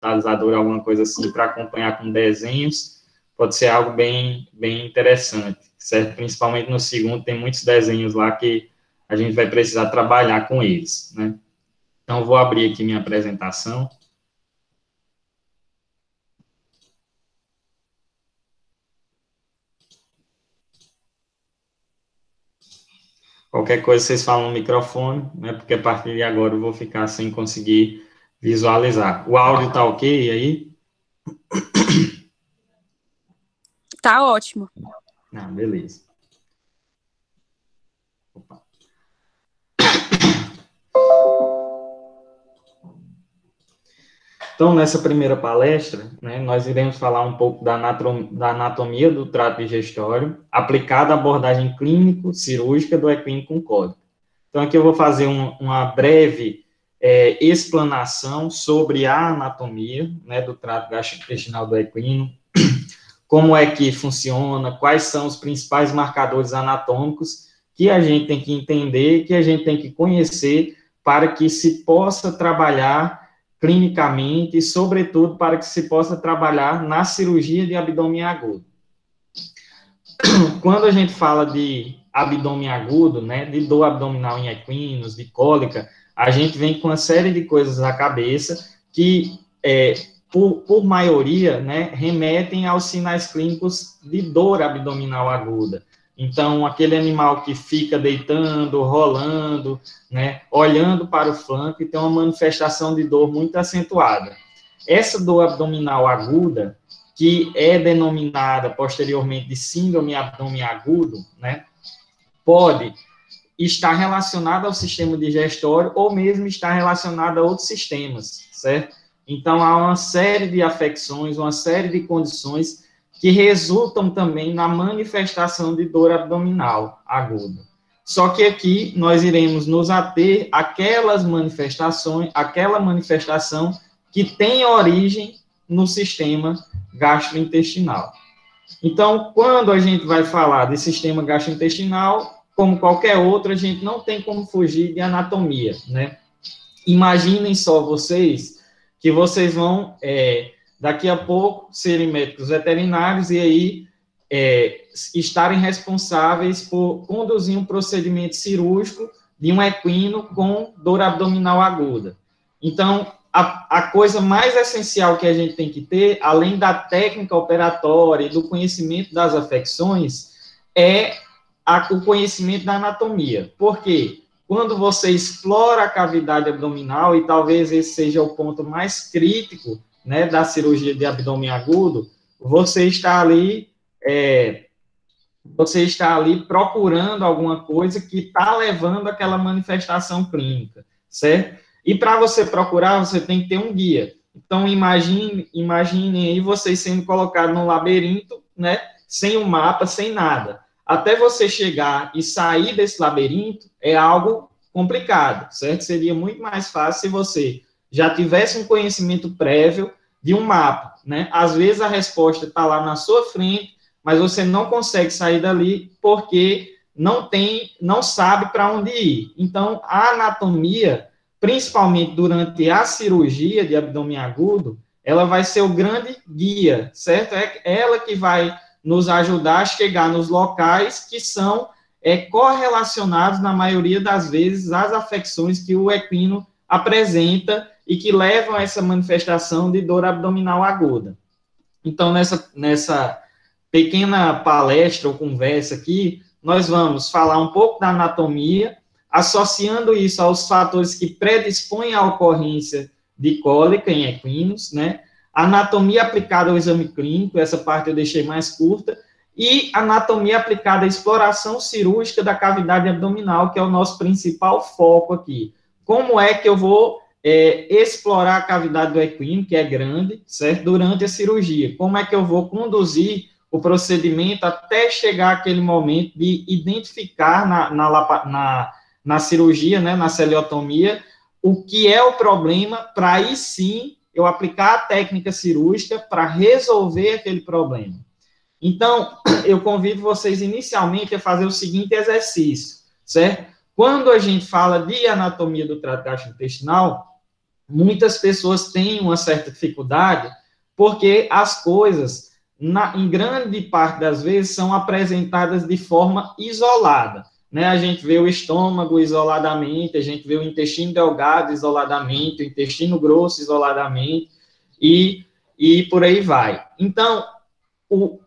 computador, alguma coisa assim, para acompanhar com desenhos, pode ser algo bem interessante, certo? Principalmente no segundo, tem muitos desenhos lá que a gente vai precisar trabalhar com eles, né? Então, vou abrir aqui minha apresentação. Qualquer coisa, vocês falam no microfone, né? Porque a partir de agora eu vou ficar sem conseguir visualizar. O áudio tá ok aí? Tá ótimo. Ah, beleza. Opa. Então, nessa primeira palestra, né, nós iremos falar um pouco da anatomia do trato digestório, aplicada à abordagem clínico-cirúrgica do equino com cólica. Então, aqui eu vou fazer uma breve explanação sobre a anatomia, né, do trato gastrointestinal do equino, como é que funciona, quais são os principais marcadores anatômicos que a gente tem que entender, que a gente tem que conhecer para que se possa trabalhar clinicamente e, sobretudo, para que se possa trabalhar na cirurgia de abdômen agudo. Quando a gente fala de abdômen agudo, né, de dor abdominal em equinos, de cólica, a gente vem com uma série de coisas à cabeça que, por maioria, né, remetem aos sinais clínicos de dor abdominal aguda. Então, aquele animal que fica deitando, rolando, né, olhando para o flanco e tem uma manifestação de dor muito acentuada. Essa dor abdominal aguda, que é denominada posteriormente de síndrome abdômen agudo, né, pode estar relacionada ao sistema digestório ou mesmo estar relacionada a outros sistemas, certo? Então, há uma série de afecções, uma série de condições que resultam também na manifestação de dor abdominal aguda. Só que aqui nós iremos nos ater àquelas manifestações, àquela manifestação que tem origem no sistema gastrointestinal. Então, quando a gente vai falar de sistema gastrointestinal, como qualquer outro, a gente não tem como fugir de anatomia, né? Imaginem só vocês que vocês vão, daqui a pouco, serem médicos veterinários e aí estarem responsáveis por conduzir um procedimento cirúrgico de um equino com dor abdominal aguda. Então, a coisa mais essencial que a gente tem que ter, além da técnica operatória e do conhecimento das afecções, é o conhecimento da anatomia. Por quê? Quando você explora a cavidade abdominal, e talvez esse seja o ponto mais crítico, né, da cirurgia de abdômen agudo, você está ali procurando alguma coisa que está levando àquela manifestação clínica, certo? E para você procurar, você tem que ter um guia. Então, imaginem aí vocês sendo colocados num labirinto, né, sem um mapa, sem nada. Até você chegar e sair desse labirinto é algo complicado, certo? Seria muito mais fácil se você já tivesse um conhecimento prévio de um mapa, né? Às vezes a resposta está lá na sua frente, mas você não consegue sair dali porque não sabe para onde ir. Então, a anatomia, principalmente durante a cirurgia de abdômen agudo, ela vai ser o grande guia, certo? É ela que vai nos ajudar a chegar nos locais que são correlacionados, na maioria das vezes, às afecções que o equino apresenta e que levam a essa manifestação de dor abdominal aguda. Então, nessa pequena palestra ou conversa aqui, nós vamos falar um pouco da anatomia, associando isso aos fatores que predispõem à ocorrência de cólica em equinos, né? Anatomia aplicada ao exame clínico, essa parte eu deixei mais curta, e anatomia aplicada à exploração cirúrgica da cavidade abdominal, que é o nosso principal foco aqui. Como é que eu vou explorar a cavidade do equino, que é grande, certo? Durante a cirurgia. Como é que eu vou conduzir o procedimento até chegar aquele momento de identificar na cirurgia, né, na celiotomia, o que é o problema, para aí sim eu aplicar a técnica cirúrgica para resolver aquele problema. Então, eu convido vocês inicialmente a fazer o seguinte exercício, certo? Quando a gente fala de anatomia do trato gastrointestinal, muitas pessoas têm uma certa dificuldade, porque as coisas, em grande parte das vezes, são apresentadas de forma isolada, né? A gente vê o estômago isoladamente, a gente vê o intestino delgado isoladamente, o intestino grosso isoladamente, e por aí vai. Então,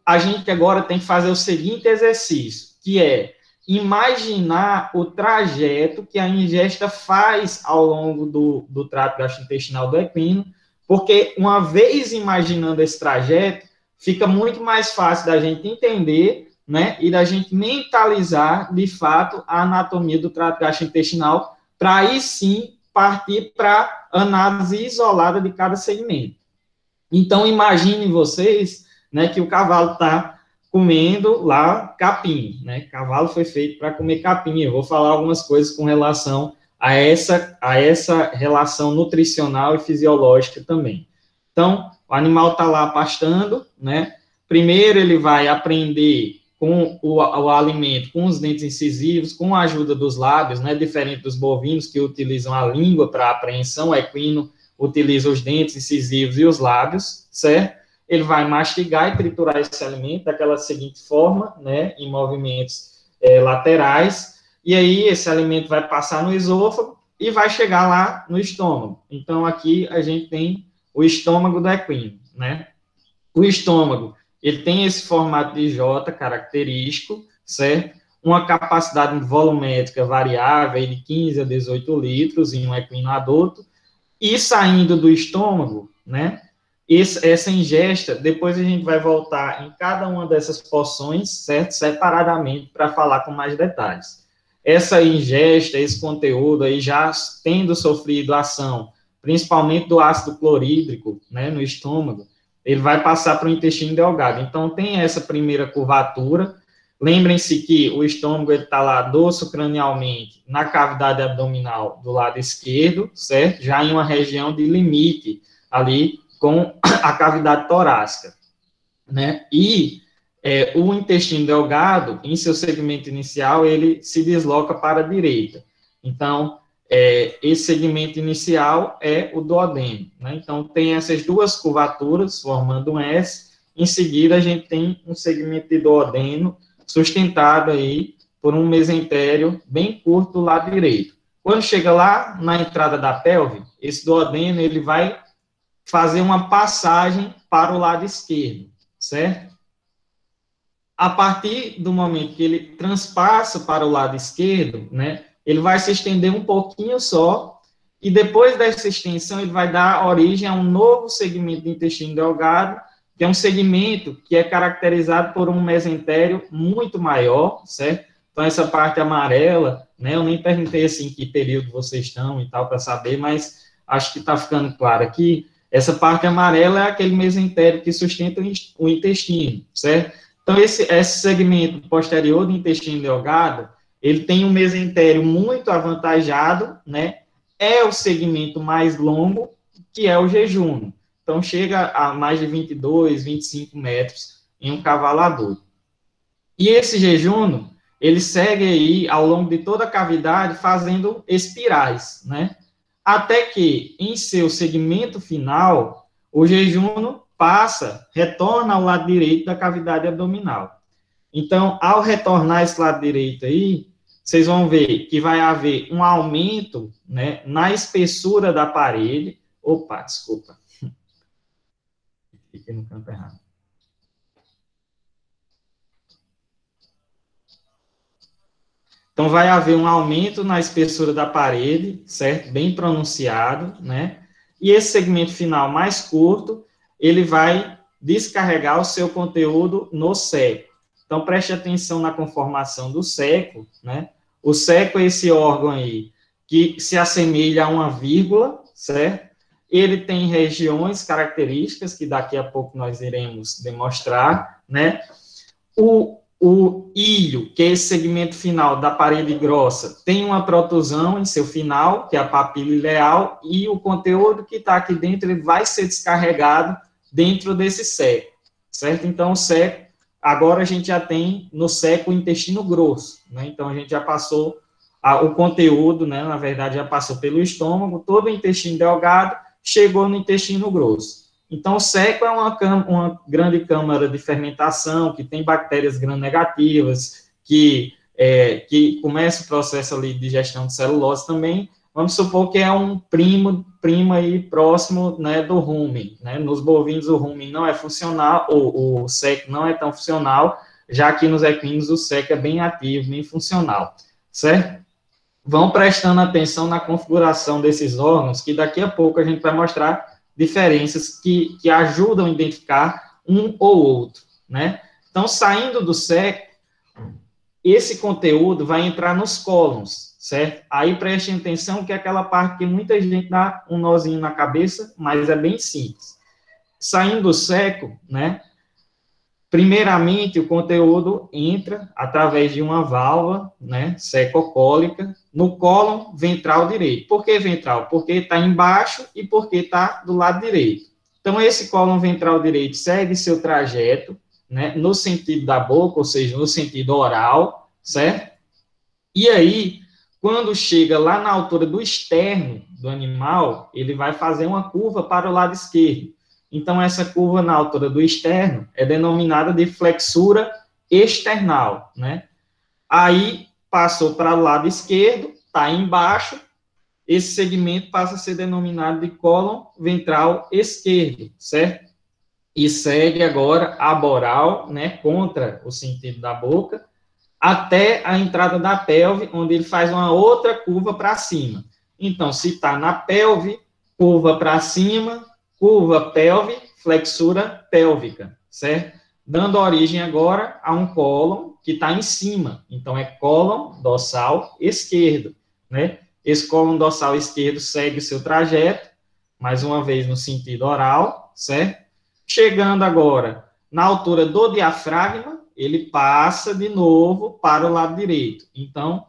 a gente agora tem que fazer o seguinte exercício, que é imaginar o trajeto que a ingesta faz ao longo do trato gastrointestinal do equino, porque uma vez imaginando esse trajeto, fica muito mais fácil da gente entender, né, e da gente mentalizar, de fato, a anatomia do trato gastrointestinal, para aí sim partir para análise isolada de cada segmento. Então, imaginem vocês, né, que o cavalo está comendo lá capim, né? Cavalo foi feito para comer capim. Eu vou falar algumas coisas com relação a essa relação nutricional e fisiológica também. Então, o animal está lá pastando, né? Primeiro ele vai aprender com o alimento, com os dentes incisivos, com a ajuda dos lábios, né? Diferente dos bovinos que utilizam a língua para apreensão, o equino utiliza os dentes incisivos e os lábios, certo? Ele vai mastigar e triturar esse alimento daquela seguinte forma, né, em movimentos laterais, e aí esse alimento vai passar no esôfago e vai chegar lá no estômago. Então, aqui a gente tem o estômago do equino, né? O estômago, ele tem esse formato de J característico, certo? Uma capacidade volumétrica variável de 15 a 18 litros em um equino adulto, e saindo do estômago, né? Essa ingesta, depois a gente vai voltar em cada uma dessas porções, certo? Separadamente, para falar com mais detalhes. Essa ingesta, esse conteúdo aí, já tendo sofrido ação, principalmente do ácido clorídrico, né, no estômago, ele vai passar para o intestino delgado. Então, tem essa primeira curvatura. Lembrem-se que o estômago está lá dorsocranialmente na cavidade abdominal do lado esquerdo, certo? Já em uma região de limite ali com a cavidade torácica, né? E o intestino delgado, em seu segmento inicial, ele se desloca para a direita. Então, esse segmento inicial é o duodeno, né? Então, tem essas duas curvaturas formando um S. Em seguida, a gente tem um segmento de duodeno sustentado aí por um mesentério bem curto do lado direito. Quando chega lá, na entrada da pelve, esse duodeno, ele vai fazer uma passagem para o lado esquerdo, certo? A partir do momento que ele transpassa para o lado esquerdo, né, ele vai se estender um pouquinho só, e depois dessa extensão ele vai dar origem a um novo segmento do intestino delgado, que é um segmento que é caracterizado por um mesentério muito maior, certo? Então, essa parte amarela, né, eu nem perguntei, assim, que período vocês estão e tal, para saber, mas acho que está ficando claro aqui. Essa parte amarela é aquele mesentério que sustenta o intestino, certo? Então, esse segmento posterior do intestino delgado, ele tem um mesentério muito avantajado, né? É o segmento mais longo, que é o jejum. Então, chega a mais de 22, 25 metros em um cavalo adulto. E esse jejum, ele segue aí ao longo de toda a cavidade fazendo espirais, né? Até que, em seu segmento final, o jejum retorna ao lado direito da cavidade abdominal. Então, ao retornar esse lado direito aí, vocês vão ver que vai haver um aumento, né, na espessura da parede. Opa, desculpa. Fiquei no canto errado. Então, vai haver um aumento na espessura da parede, certo? Bem pronunciado, né? E esse segmento final mais curto, ele vai descarregar o seu conteúdo no seco. Então, preste atenção na conformação do seco, né? O seco é esse órgão aí que se assemelha a uma vírgula, certo? Ele tem regiões características, que daqui a pouco nós iremos demonstrar, né? O ilho, que é esse segmento final da parede grossa, tem uma protusão em seu final, que é a papila ileal, e o conteúdo que está aqui dentro ele vai ser descarregado dentro desse seco, certo? Então, o seco, agora a gente já tem no seco o intestino grosso, né? Então, a gente já passou o conteúdo, né, na verdade, já passou pelo estômago, todo o intestino delgado, chegou no intestino grosso. Então, o seco é uma grande câmara de fermentação, que tem bactérias gram-negativas, que começa o processo ali de digestão de celulose também. Vamos supor que é um primo aí próximo, né, do rumen, né? Nos bovinos o rumen não é funcional, o seco não é tão funcional, já que nos equinos o seco é bem ativo, bem funcional, certo? Vão prestando atenção na configuração desses órgãos, que daqui a pouco a gente vai mostrar diferenças que ajudam a identificar um ou outro, né? Então, saindo do seco, esse conteúdo vai entrar nos cólons, certo? Aí prestem atenção que é aquela parte que muita gente dá um nozinho na cabeça, mas é bem simples. Saindo do seco, né? Primeiramente, o conteúdo entra através de uma válvula, né, secocólica, no cólon ventral direito. Por que ventral? Porque está embaixo e porque está do lado direito. Então, esse cólon ventral direito segue seu trajeto, né, no sentido da boca, ou seja, no sentido oral, certo? E aí, quando chega lá na altura do externo do animal, ele vai fazer uma curva para o lado esquerdo. Então, essa curva na altura do externo é denominada de flexura external, né? Aí, passou para o lado esquerdo, está embaixo, esse segmento passa a ser denominado de cólon ventral esquerdo, certo? E segue agora a boral, né, contra o sentido da boca, até a entrada da pelve, onde ele faz uma outra curva para cima. Então, se está na pelve, curva para cima, curva pelve, flexura pélvica, certo? Dando origem agora a um cólon que está em cima. Então, é cólon dorsal esquerdo, né? Esse cólon dorsal esquerdo segue o seu trajeto, mais uma vez no sentido oral, certo? Chegando agora na altura do diafragma, ele passa de novo para o lado direito. Então,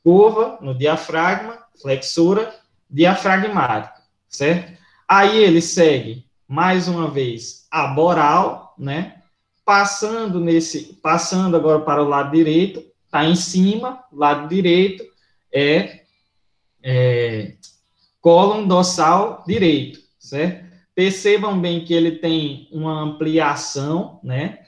curva no diafragma, flexura diafragmática, certo? Aí ele segue, mais uma vez, a boral, né? Passando agora para o lado direito, está em cima, lado direito, cólon dorsal direito, certo? Percebam bem que ele tem uma ampliação, né?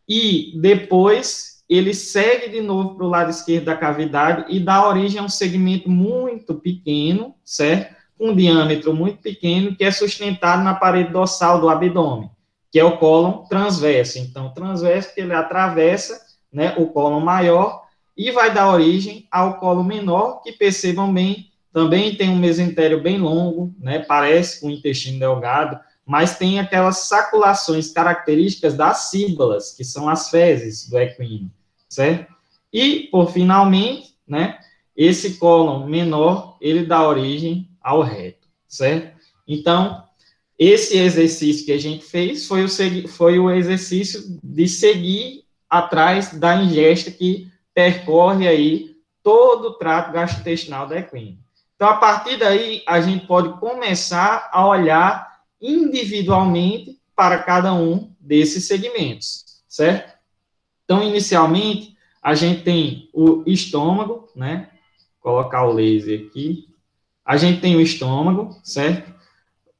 E depois ele segue de novo para o lado esquerdo da cavidade e dá origem a um segmento muito pequeno, certo? Um diâmetro muito pequeno, que é sustentado na parede dorsal do abdômen, que é o cólon transverso. Então, transverso, que ele atravessa, né, o cólon maior e vai dar origem ao cólon menor, que percebam bem, também tem um mesentério bem longo, né, parece com o intestino delgado, mas tem aquelas saculações características das síbalas, que são as fezes do equino, certo? E, por finalmente, né, esse cólon menor, ele dá origem ao reto, certo? Então, esse exercício que a gente fez foi o exercício de seguir atrás da ingesta que percorre aí todo o trato gastrointestinal do equino. Então, a partir daí, a gente pode começar a olhar individualmente para cada um desses segmentos, certo? Então, inicialmente, a gente tem o estômago, né? Vou colocar o laser aqui. A gente tem o estômago, certo?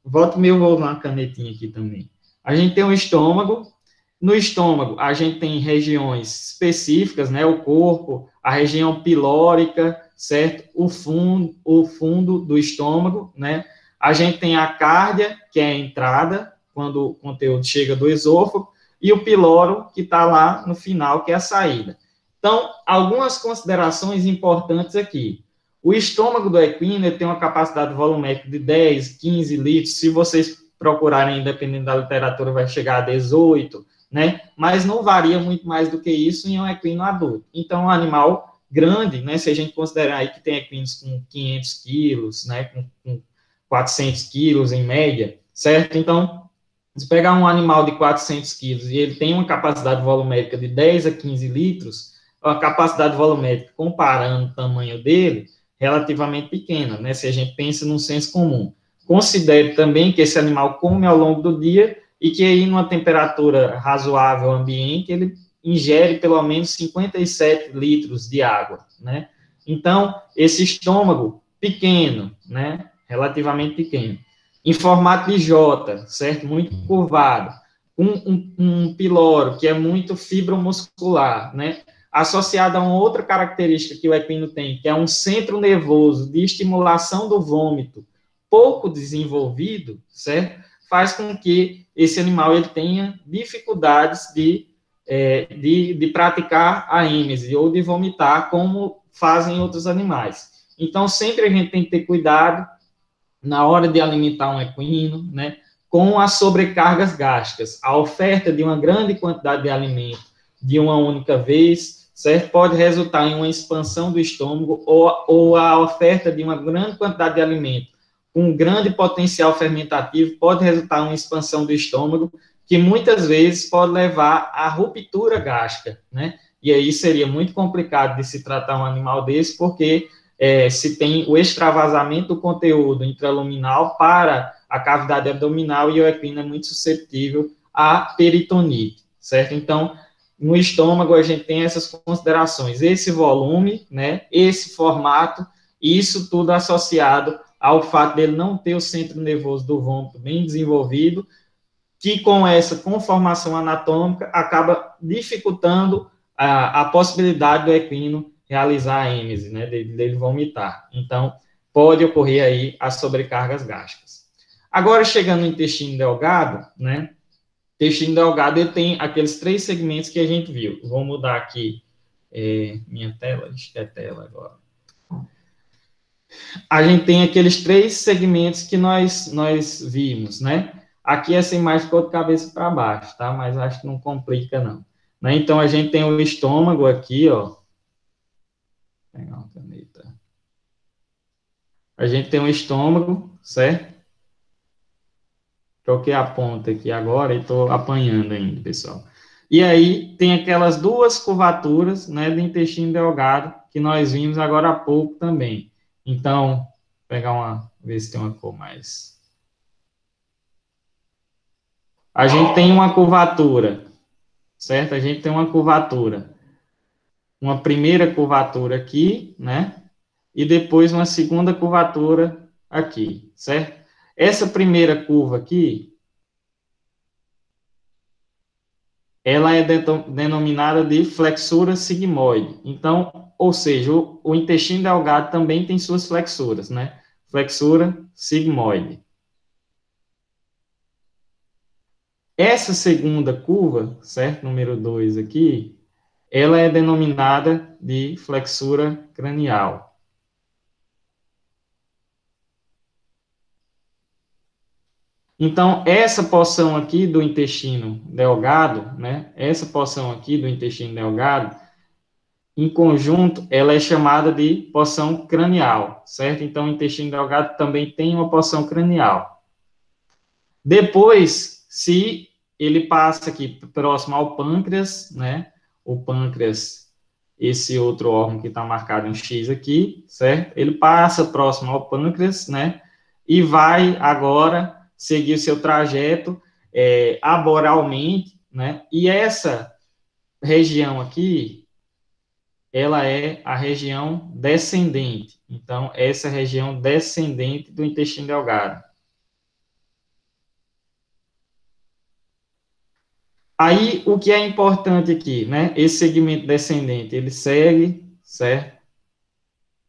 Volta meu, vou na canetinha aqui também. A gente tem o estômago. No estômago, a gente tem regiões específicas, né? O corpo, a região pilórica, certo? O fundo do estômago, né? A gente tem a cárdia, que é a entrada, quando o conteúdo chega do esôfago, e o piloro, que está lá no final, que é a saída. Então, algumas considerações importantes aqui. O estômago do equino tem uma capacidade volumétrica de 10, 15 litros. Se vocês procurarem, dependendo da literatura, vai chegar a 18, né? Mas não varia muito mais do que isso em um equino adulto. Então, um animal grande, né? Se a gente considerar aí que tem equinos com 500 quilos, né? Com 400 quilos em média, certo? Então, se pegar um animal de 400 quilos e ele tem uma capacidade volumétrica de 10 a 15 litros, a capacidade volumétrica, comparando o tamanho dele, relativamente pequena, né? Se a gente pensa num senso comum. Considere também que esse animal come ao longo do dia e que aí, numa temperatura razoável ambiente, ele ingere pelo menos 57 litros de água, né? Então, esse estômago pequeno, né? Relativamente pequeno, em formato de J, certo? Muito curvado, um piloro que é muito fibromuscular, né? Associado a uma outra característica que o equino tem, que é um centro nervoso de estimulação do vômito pouco desenvolvido, certo? Faz com que esse animal ele tenha dificuldades de praticar a êmese ou de vomitar, como fazem outros animais. Então, sempre a gente tem que ter cuidado na hora de alimentar um equino, né, com as sobrecargas gástricas. A oferta de uma grande quantidade de alimento de uma única vez, certo? Pode resultar em uma expansão do estômago ou a oferta de uma grande quantidade de alimento com um grande potencial fermentativo pode resultar em uma expansão do estômago, que muitas vezes pode levar à ruptura gástrica, né? E aí seria muito complicado de se tratar um animal desse, porque se tem o extravasamento do conteúdo intraluminal para a cavidade abdominal e o equino é muito suscetível à peritonite, certo? Então, no estômago a gente tem essas considerações, esse volume, né, esse formato, e isso tudo associado ao fato dele não ter o centro nervoso do vômito bem desenvolvido, que com essa conformação anatômica acaba dificultando a possibilidade do equino realizar a êmese, né, dele vomitar. Então, pode ocorrer aí as sobrecargas gástricas. Agora, chegando no intestino delgado, né, intestino delgado ele tem aqueles 3 segmentos que a gente viu. Vou mudar aqui minha tela, acho que é tela agora. A gente tem aqueles 3 segmentos que nós vimos, né? Aqui essa imagem ficou de cabeça para baixo, tá? Mas acho que não complica, não. Né? Então, a gente tem o estômago aqui, ó. Vou pegar uma caneta. A gente tem o estômago, certo? Troquei a ponta aqui agora e estou apanhando ainda, pessoal. E aí, tem aquelas 2 curvaturas, né, do intestino delgado, que nós vimos agora há pouco também. Então, vou pegar ver se tem uma cor mais... A gente tem uma curvatura, certo? A gente tem uma curvatura. Uma primeira curvatura aqui, né? E depois uma segunda curvatura aqui, certo? Essa primeira curva aqui, ela é denominada de flexura sigmoide. Então, ou seja, o intestino delgado também tem suas flexuras, né? Flexura sigmoide. Essa segunda curva, certo? Número 2 aqui, ela é denominada de flexura cranial. Então, essa porção aqui do intestino delgado, né? Essa porção aqui do intestino delgado, em conjunto, ela é chamada de porção cranial, certo? Então, o intestino delgado também tem uma porção cranial. Depois, se ele passa aqui próximo ao pâncreas, né? O pâncreas, esse outro órgão que está marcado em X aqui, certo? Ele passa próximo ao pâncreas, né? E vai agora seguir o seu trajeto aboralmente, né? E essa região aqui, ela é a região descendente. Então, essa é a região descendente do intestino delgado. Aí, o que é importante aqui, né? Esse segmento descendente, ele segue, certo?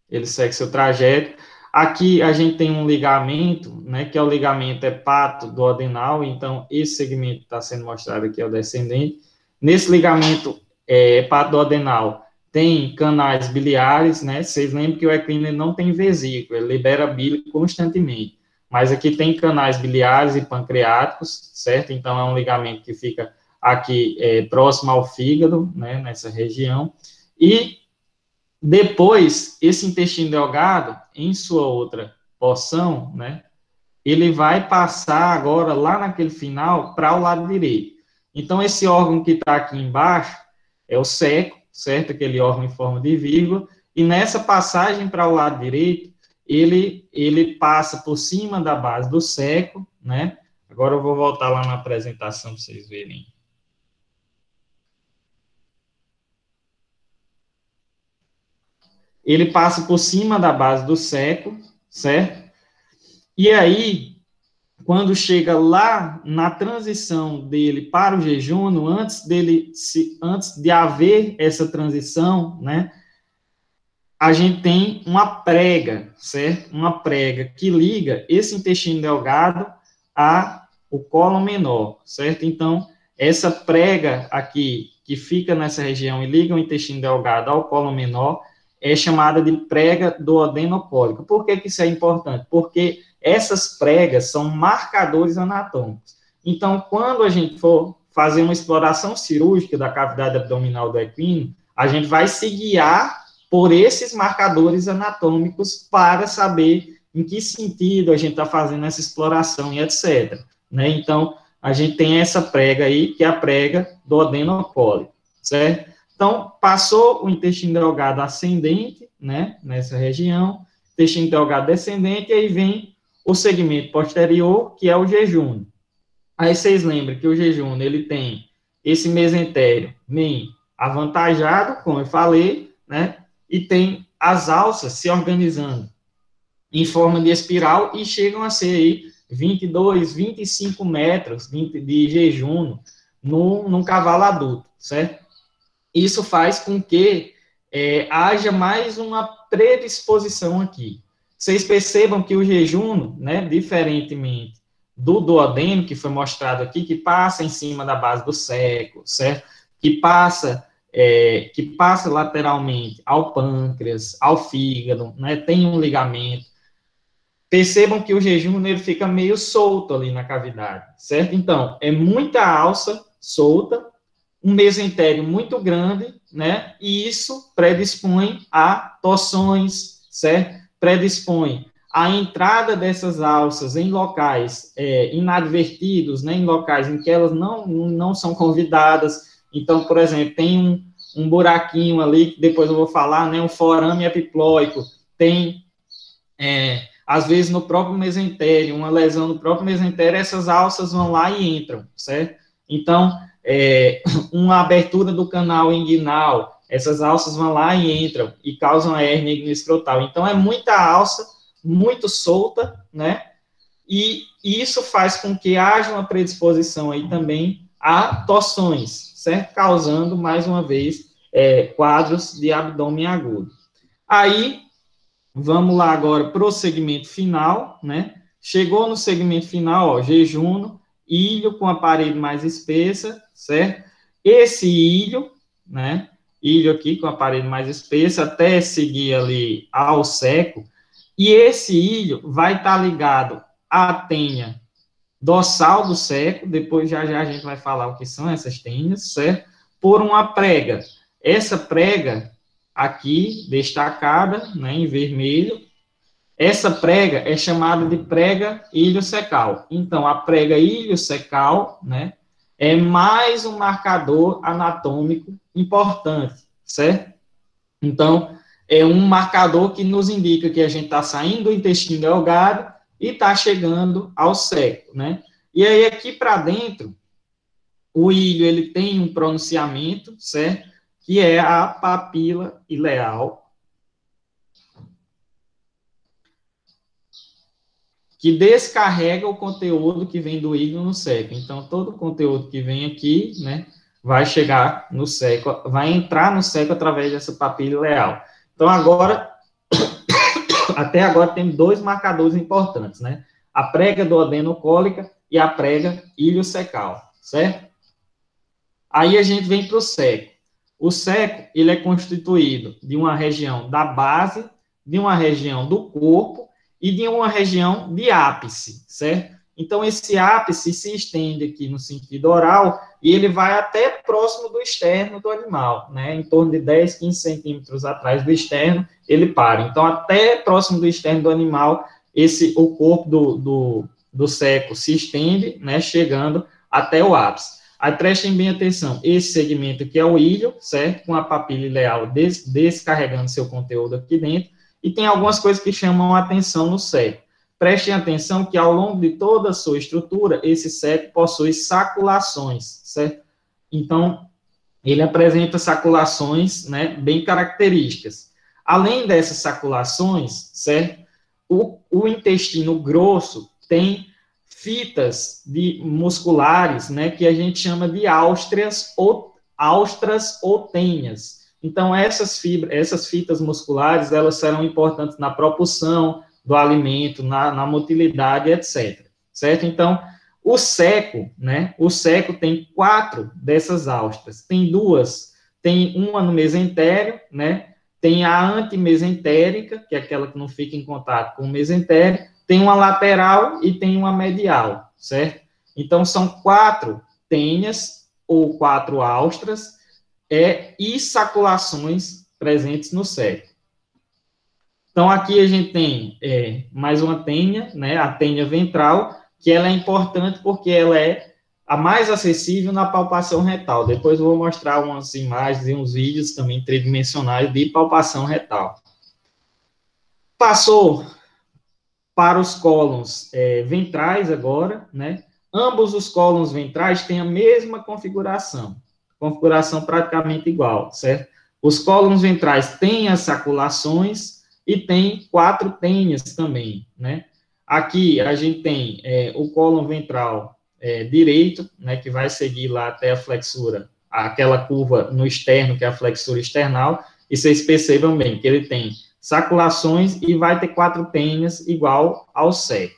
Ele segue seu trajeto. Aqui a gente tem um ligamento, né? Que é o ligamento hepato-duodenal. Então, esse segmento que está sendo mostrado aqui é o descendente. Nesse ligamento hepato-duodenal tem canais biliares, né? Vocês lembram que o equino não tem vesícula, ele libera bile constantemente. Mas aqui tem canais biliares e pancreáticos, certo? Então, é um ligamento que fica aqui próximo ao fígado, né, nessa região, e depois, esse intestino delgado, em sua outra porção, né, ele vai passar agora, lá naquele final, para o lado direito. Então, esse órgão que está aqui embaixo é o seco, certo? Aquele órgão em forma de vírgula, e nessa passagem para o lado direito, ele passa por cima da base do seco, né? Agora eu vou voltar lá na apresentação para vocês verem. ele passa por cima da base do seco, certo? E aí, quando chega lá na transição dele para o jejum, antes de haver essa transição, né, a gente tem uma prega, certo? Uma prega que liga esse intestino delgado ao cólon menor, certo? Então, essa prega aqui, que fica nessa região e liga o intestino delgado ao cólon menor, é chamada de prega duodenocólica. Por que isso é importante? Porque essas pregas são marcadores anatômicos. Então, quando a gente for fazer uma exploração cirúrgica da cavidade abdominal do equino, a gente vai se guiar por esses marcadores anatômicos para saber em que sentido a gente está fazendo essa exploração e etc. Né? Então, a gente tem essa prega aí, que é a prega duodenocólica, certo? Então, passou o intestino delgado ascendente, né, nessa região, intestino delgado descendente, e aí vem o segmento posterior, que é o jejum. Aí vocês lembram que o jejum, ele tem esse mesentério bem avantajado, como eu falei, né, e tem as alças se organizando em forma de espiral e chegam a ser aí 22, 25 metros de jejum num cavalo adulto, certo? Isso faz com que haja mais uma predisposição aqui. Vocês percebam que o jejum, né, diferentemente do duodeno, que foi mostrado aqui, que passa em cima da base do seco, certo? Que passa lateralmente ao pâncreas, ao fígado, né, tem um ligamento. Percebam que o jejum ele fica meio solto ali na cavidade, certo? Então, é muita alça solta, um mesentério muito grande, né? E isso predispõe a torções, certo? Predispõe a entrada dessas alças em locais inadvertidos, né? Em locais em que elas não são convidadas. Então, por exemplo, tem um buraquinho ali, que depois eu vou falar, né? Um forame epiplóico, tem às vezes no próprio mesentério, uma lesão no próprio mesentério, essas alças vão lá e entram, certo? Então, uma abertura do canal inguinal, essas alças vão lá e entram e causam a hérnia ignoescrotal. Então, é muita alça, muito solta, né? E isso faz com que haja uma predisposição aí também a torções, certo? Causando, mais uma vez, quadros de abdômen agudo. Aí, vamos lá agora para o segmento final, né? Chegou no segmento final, ó, jejum, ilho com a parede mais espessa, certo? Esse ilho, né? Ilho aqui com a parede mais espessa, até seguir ali ao seco, e esse ilho vai estar ligado à tênia dorsal do seco, depois já a gente vai falar o que são essas tênias, certo? Por uma prega. Essa prega aqui, destacada, né, em vermelho, essa prega é chamada de prega iliocecal. Então, a prega iliocecal, né, é mais um marcador anatômico importante, certo? Então, é um marcador que nos indica que a gente está saindo do intestino delgado e está chegando ao seco, né? E aí, aqui para dentro, o ilho, ele tem um pronunciamento, certo? Que é a papila ileal, que descarrega o conteúdo que vem do ilho no seco. Então, todo o conteúdo que vem aqui, né, vai chegar no seco, vai entrar no seco através dessa papila ileal. Então, agora, até agora, temos dois marcadores importantes, né? A prega duodenocólica e a prega iliocecal, certo? Aí a gente vem para o seco. O seco, ele é constituído de uma região da base, de uma região do corpo e de uma região de ápice, certo? Então, esse ápice se estende aqui no sentido oral e ele vai até próximo do externo do animal, né? Em torno de 10, 15 centímetros atrás do externo, ele para. Então, até próximo do externo do animal, o corpo do seco se estende, né? Chegando até o ápice. Aí prestem bem atenção, esse segmento aqui é o ilho, certo? Com a papila ileal descarregando seu conteúdo aqui dentro, e tem algumas coisas que chamam a atenção no seco. Prestem atenção que ao longo de toda a sua estrutura, esse seco possui saculações, certo? Então, ele apresenta saculações, né, bem características. Além dessas saculações, certo? O intestino grosso tem fitas musculares, né, que a gente chama de áustras ou tenhas. Então, essas fitas musculares, elas serão importantes na propulsão do alimento, na motilidade, etc. Certo? Então, o seco, né, o seco tem 4 dessas áustras. Tem 2, tem uma no mesentério, né, tem a antimesentérica, que é aquela que não fica em contato com o mesentério, tem uma lateral e tem uma medial, certo? Então, são 4 tênias ou 4 áustras e saculações presentes no seco. Então, aqui a gente tem mais uma tênia, né, a tênia ventral, que ela é importante porque ela é a mais acessível na palpação retal. Depois eu vou mostrar umas imagens e uns vídeos também tridimensionais de palpação retal. Passou para os cólons ventrais agora, né? Ambos os cólons ventrais têm a mesma configuração praticamente igual, certo? Os cólons ventrais têm as saculações e tem 4 tênias também, né? Aqui a gente tem o cólon ventral direito, né, que vai seguir lá até a flexura, aquela curva no externo, que é a flexura external, e vocês percebam bem que ele tem saculações e vai ter 4 tênias igual ao seco.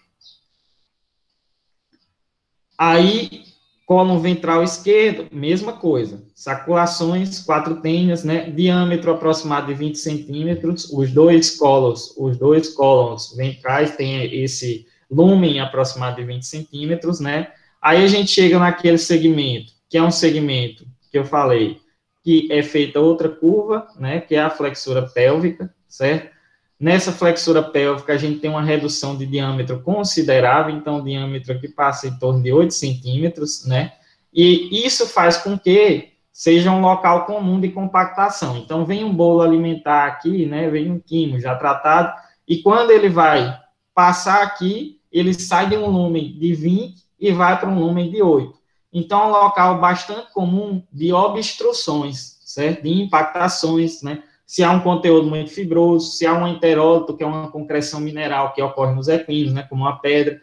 Aí, cólon ventral esquerdo, mesma coisa, saculações, 4 tênias, né, diâmetro aproximado de 20 centímetros, os dois cólons ventrais têm esse lumen aproximado de 20 centímetros, né. Aí a gente chega naquele segmento, que é um segmento que eu falei, que é feita outra curva, né, que é a flexura pélvica, certo? Nessa flexura pélvica, a gente tem uma redução de diâmetro considerável, então o diâmetro aqui passa em torno de 8 centímetros, né? E isso faz com que seja um local comum de compactação. Então, vem um bolo alimentar aqui, né? Vem um quimo já tratado, e quando ele vai passar aqui, ele sai de um lumen de 20 e vai para um lumen de 8. Então, é um local bastante comum de obstruções, certo? De impactações, né? Se há um conteúdo muito fibroso, se há um enterólito, que é uma concreção mineral que ocorre nos equinos, né, como uma pedra,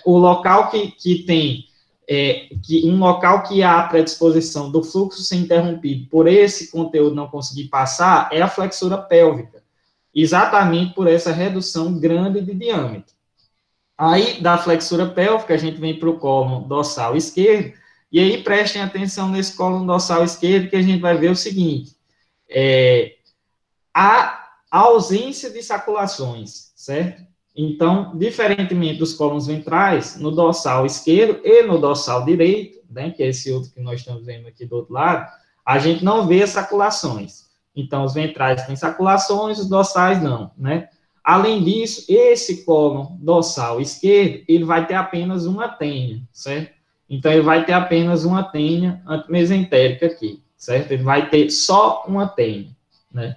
o local que tem, um local que há a predisposição do fluxo ser interrompido por esse conteúdo não conseguir passar, é a flexura pélvica, exatamente por essa redução grande de diâmetro. Aí, da flexura pélvica, a gente vem para o cólon dorsal esquerdo, e aí prestem atenção nesse cólon dorsal esquerdo, que a gente vai ver o seguinte, a ausência de saculações, certo? Então, diferentemente dos cólons ventrais, no dorsal esquerdo e no dorsal direito, né, que é esse outro que nós estamos vendo aqui do outro lado, a gente não vê saculações. Então, os ventrais têm saculações, os dorsais não, né? Além disso, esse cólon dorsal esquerdo, ele vai ter apenas uma tênia, certo? Então, ele vai ter apenas uma tênia antimesentérica aqui, certo? Ele vai ter só uma tênia, né?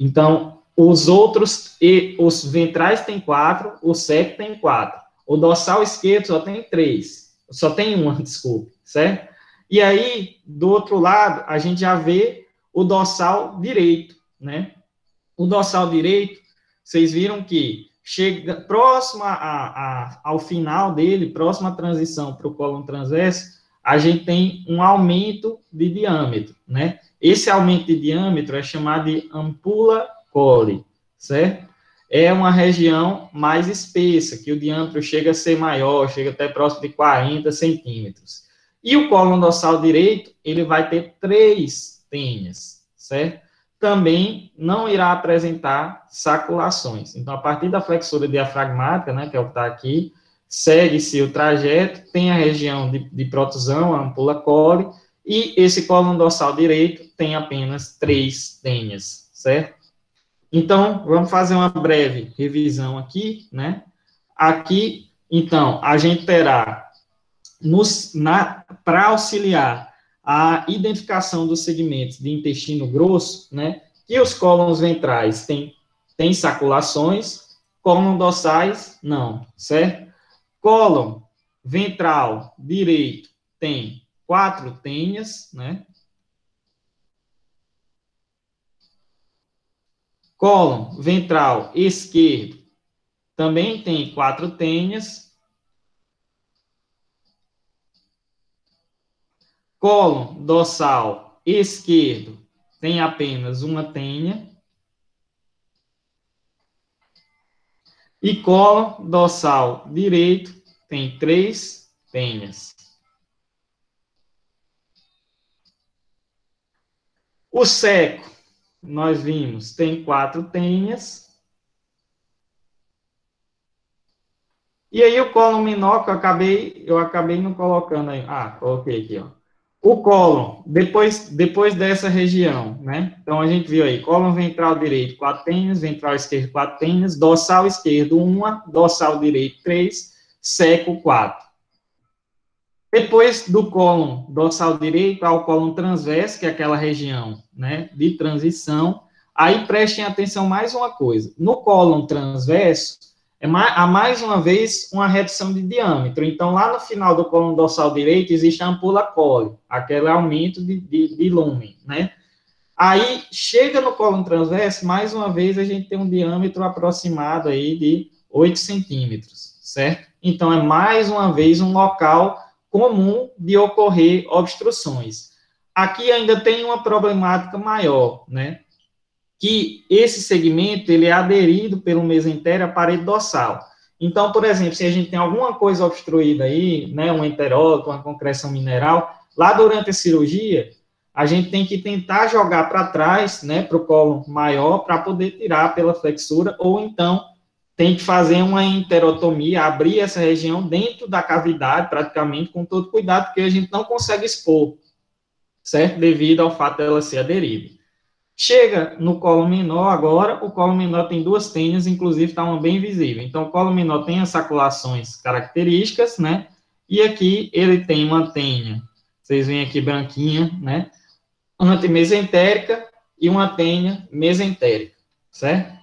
Então, os outros, os ventrais têm 4, o seco tem 4. O dorsal esquerdo só tem 3. Só tem uma, desculpe, certo? E aí, do outro lado, a gente já vê o dorsal direito, né? O dorsal direito, vocês viram que chega próximo ao final dele, próximo à transição para o cólon transverso, a gente tem um aumento de diâmetro, né? Esse aumento de diâmetro é chamado de ampula coli, certo? É uma região mais espessa, que o diâmetro chega a ser maior, chega até próximo de 40 centímetros. E o cólon dorsal direito, ele vai ter 3 tênias, certo? Também não irá apresentar saculações. Então, a partir da flexura diafragmática, né, que é o que está aqui, segue-se o trajeto, tem a região de protusão, a ampula coli, e esse cólon dorsal direito tem apenas 3 tênias, certo? Então, vamos fazer uma breve revisão aqui, né? Aqui, então, a gente terá, para auxiliar a identificação dos segmentos de intestino grosso, né? Que os cólons ventrais têm saculações, cólon dorsais, não, certo? Cólon ventral direito tem 4 tênias, né? Cólon ventral esquerdo também tem 4 tênias. Cólon dorsal esquerdo tem apenas uma tênia. E cólon dorsal direito tem 3 tênias. O seco, nós vimos, tem 4 tênias. E aí o cólon menor, que eu acabei não colocando aí. Ah, coloquei aqui, ó. O cólon, depois dessa região, né? Então, a gente viu aí, cólon ventral direito, 4 tênias, ventral esquerdo, 4 tênias, dorsal esquerdo, 1, dorsal direito, 3, seco, 4. Depois do cólon dorsal direito ao cólon transverso, que é aquela região, né, de transição, aí prestem atenção mais uma coisa. No cólon transverso, há mais uma vez uma redução de diâmetro. Então, lá no final do cólon dorsal direito, existe a ampula Colli, aquele aumento de lumen, né? Aí, chega no cólon transverso, mais uma vez, a gente tem um diâmetro aproximado aí de 8 centímetros, certo? Então, é mais uma vez um local comum de ocorrer obstruções. Aqui ainda tem uma problemática maior, né? Que esse segmento, ele é aderido pelo mesentério à parede dorsal. Então, por exemplo, se a gente tem alguma coisa obstruída aí, né, um enteróbito, uma concreção mineral, lá durante a cirurgia, a gente tem que tentar jogar para trás, né, para o colo maior, para poder tirar pela flexura, ou então tem que fazer uma enterotomia, abrir essa região dentro da cavidade, praticamente, com todo cuidado, porque a gente não consegue expor, certo? Devido ao fato dela ser aderida. Chega no colo menor agora, o colo menor tem 2 tênias, inclusive está uma bem visível. Então, o colo menor tem as saculações características, né? E aqui ele tem uma tênia, vocês veem aqui branquinha, né? Antimesentérica e uma tênia mesentérica, certo?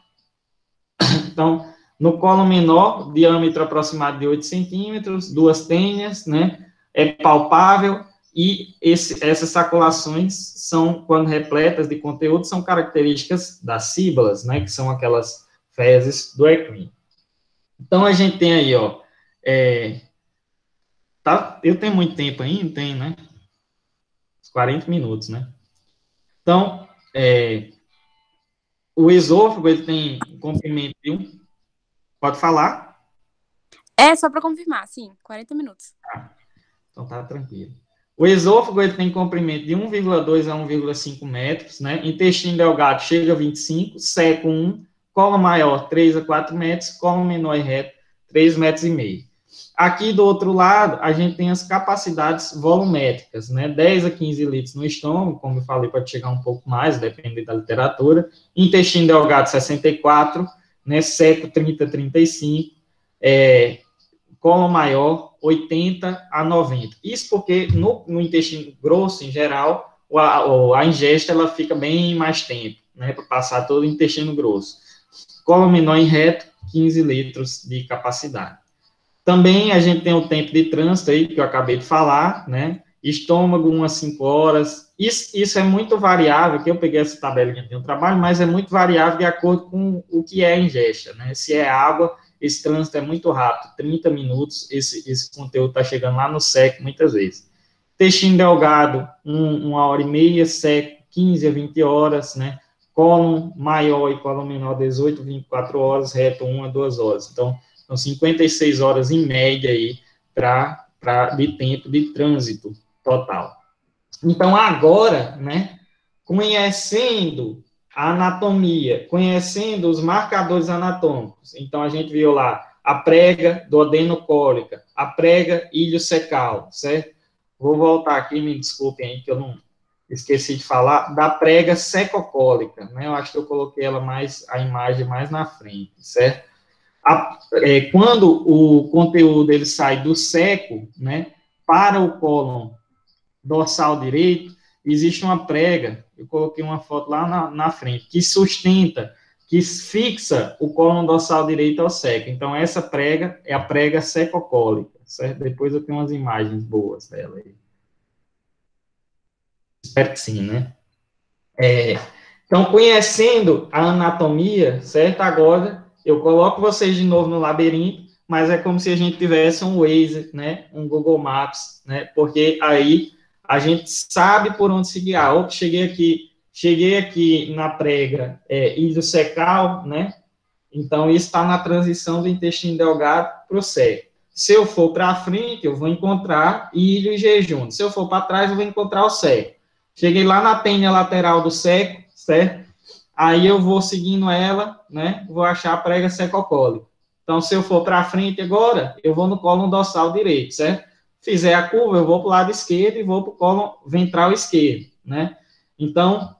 Então, no colo menor, diâmetro aproximado de 8 centímetros, 2 tênias, né? É palpável e essas saculações são, quando repletas de conteúdo, são características das síbalas, né? Que são aquelas fezes do equino. Então, a gente tem aí, ó, tá, eu tenho muito tempo ainda? Tem, né? 40 minutos, né? Então, o esôfago, ele tem comprimento de Pode falar? É, só para confirmar, sim, 40 minutos. Então tá tranquilo. O esôfago, ele tem comprimento de 1,2 a 1,5 metros, né? Intestino delgado chega a 25, seco 1, colo maior 3 a 4 metros, colo menor e reto 3,5 metros. Aqui do outro lado, a gente tem as capacidades volumétricas, né? 10 a 15 litros no estômago, como eu falei, pode chegar um pouco mais, depende da literatura. Intestino delgado 64, né? Seco 30 a 35, colo maior 80 a 90. Isso porque no intestino grosso, em geral, a ingesta ela fica bem mais tempo, né, para passar todo o intestino grosso. Colo menor em reto, 15 litros de capacidade. Também a gente tem o tempo de trânsito aí, que eu acabei de falar, né, estômago, umas 5 horas. Isso é muito variável, que eu peguei essa tabelinha de um trabalho, mas é muito variável de acordo com o que é a ingesta, né, se é água, esse trânsito é muito rápido, 30 minutos, esse conteúdo está chegando lá no seco, muitas vezes. Intestino delgado, 1h30, seco, 15 a 20 horas, né? Cólon maior e cólon menor, 18 a 24 horas, reto, 1 a 2 horas. Então, são 56 horas em média aí de tempo de trânsito total. Então, agora, né, conhecendo a anatomia, conhecendo os marcadores anatômicos, então a gente viu lá a prega duodenocólica, a prega iliocecal, certo? Vou voltar aqui, me desculpem aí que eu não esqueci de falar, da prega secocólica, né? Eu acho que eu coloquei a imagem mais na frente, certo? Quando o conteúdo ele sai do seco, né, para o cólon dorsal direito, existe uma prega, eu coloquei uma foto lá na frente, que sustenta, que fixa o cólon dorsal direito ao seco. Então, essa prega é a prega secocólica, certo? Depois eu tenho umas imagens boas dela aí. Espero que sim, né? Então, conhecendo a anatomia, certo? Agora, eu coloco vocês de novo no labirinto, mas é como se a gente tivesse um Waze, né? Um Google Maps, né? Porque aí a gente sabe por onde se guiar. Opa, cheguei aqui na prega iliocecal, né? Então, isso está na transição do intestino delgado para o seco. Se eu for para frente, eu vou encontrar ilho e jejum. Se eu for para trás, eu vou encontrar o seco. Cheguei lá na tênia lateral do seco, certo? Aí eu vou seguindo ela, né? Vou achar a prega secocólica. Então, se eu for para frente agora, eu vou no cólon dorsal direito, certo? Fizer a curva, eu vou para o lado esquerdo e vou para o cólon ventral esquerdo, né? Então,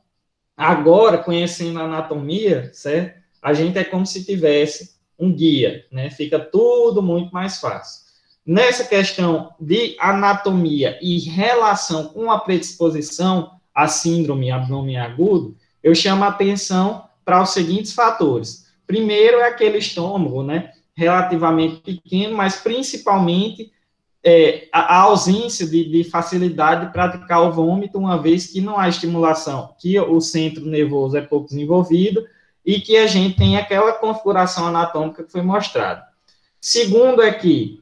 agora, conhecendo a anatomia, certo? A gente é como se tivesse um guia, né? Fica tudo muito mais fácil. Nessa questão de anatomia e relação com a predisposição à síndrome abdômen agudo, eu chamo a atenção para os seguintes fatores. Primeiro é aquele estômago, né? Relativamente pequeno, mas principalmente a ausência de facilidade de praticar o vômito, uma vez que não há estimulação, que o centro nervoso é pouco desenvolvido e que a gente tem aquela configuração anatômica que foi mostrada. Segundo é que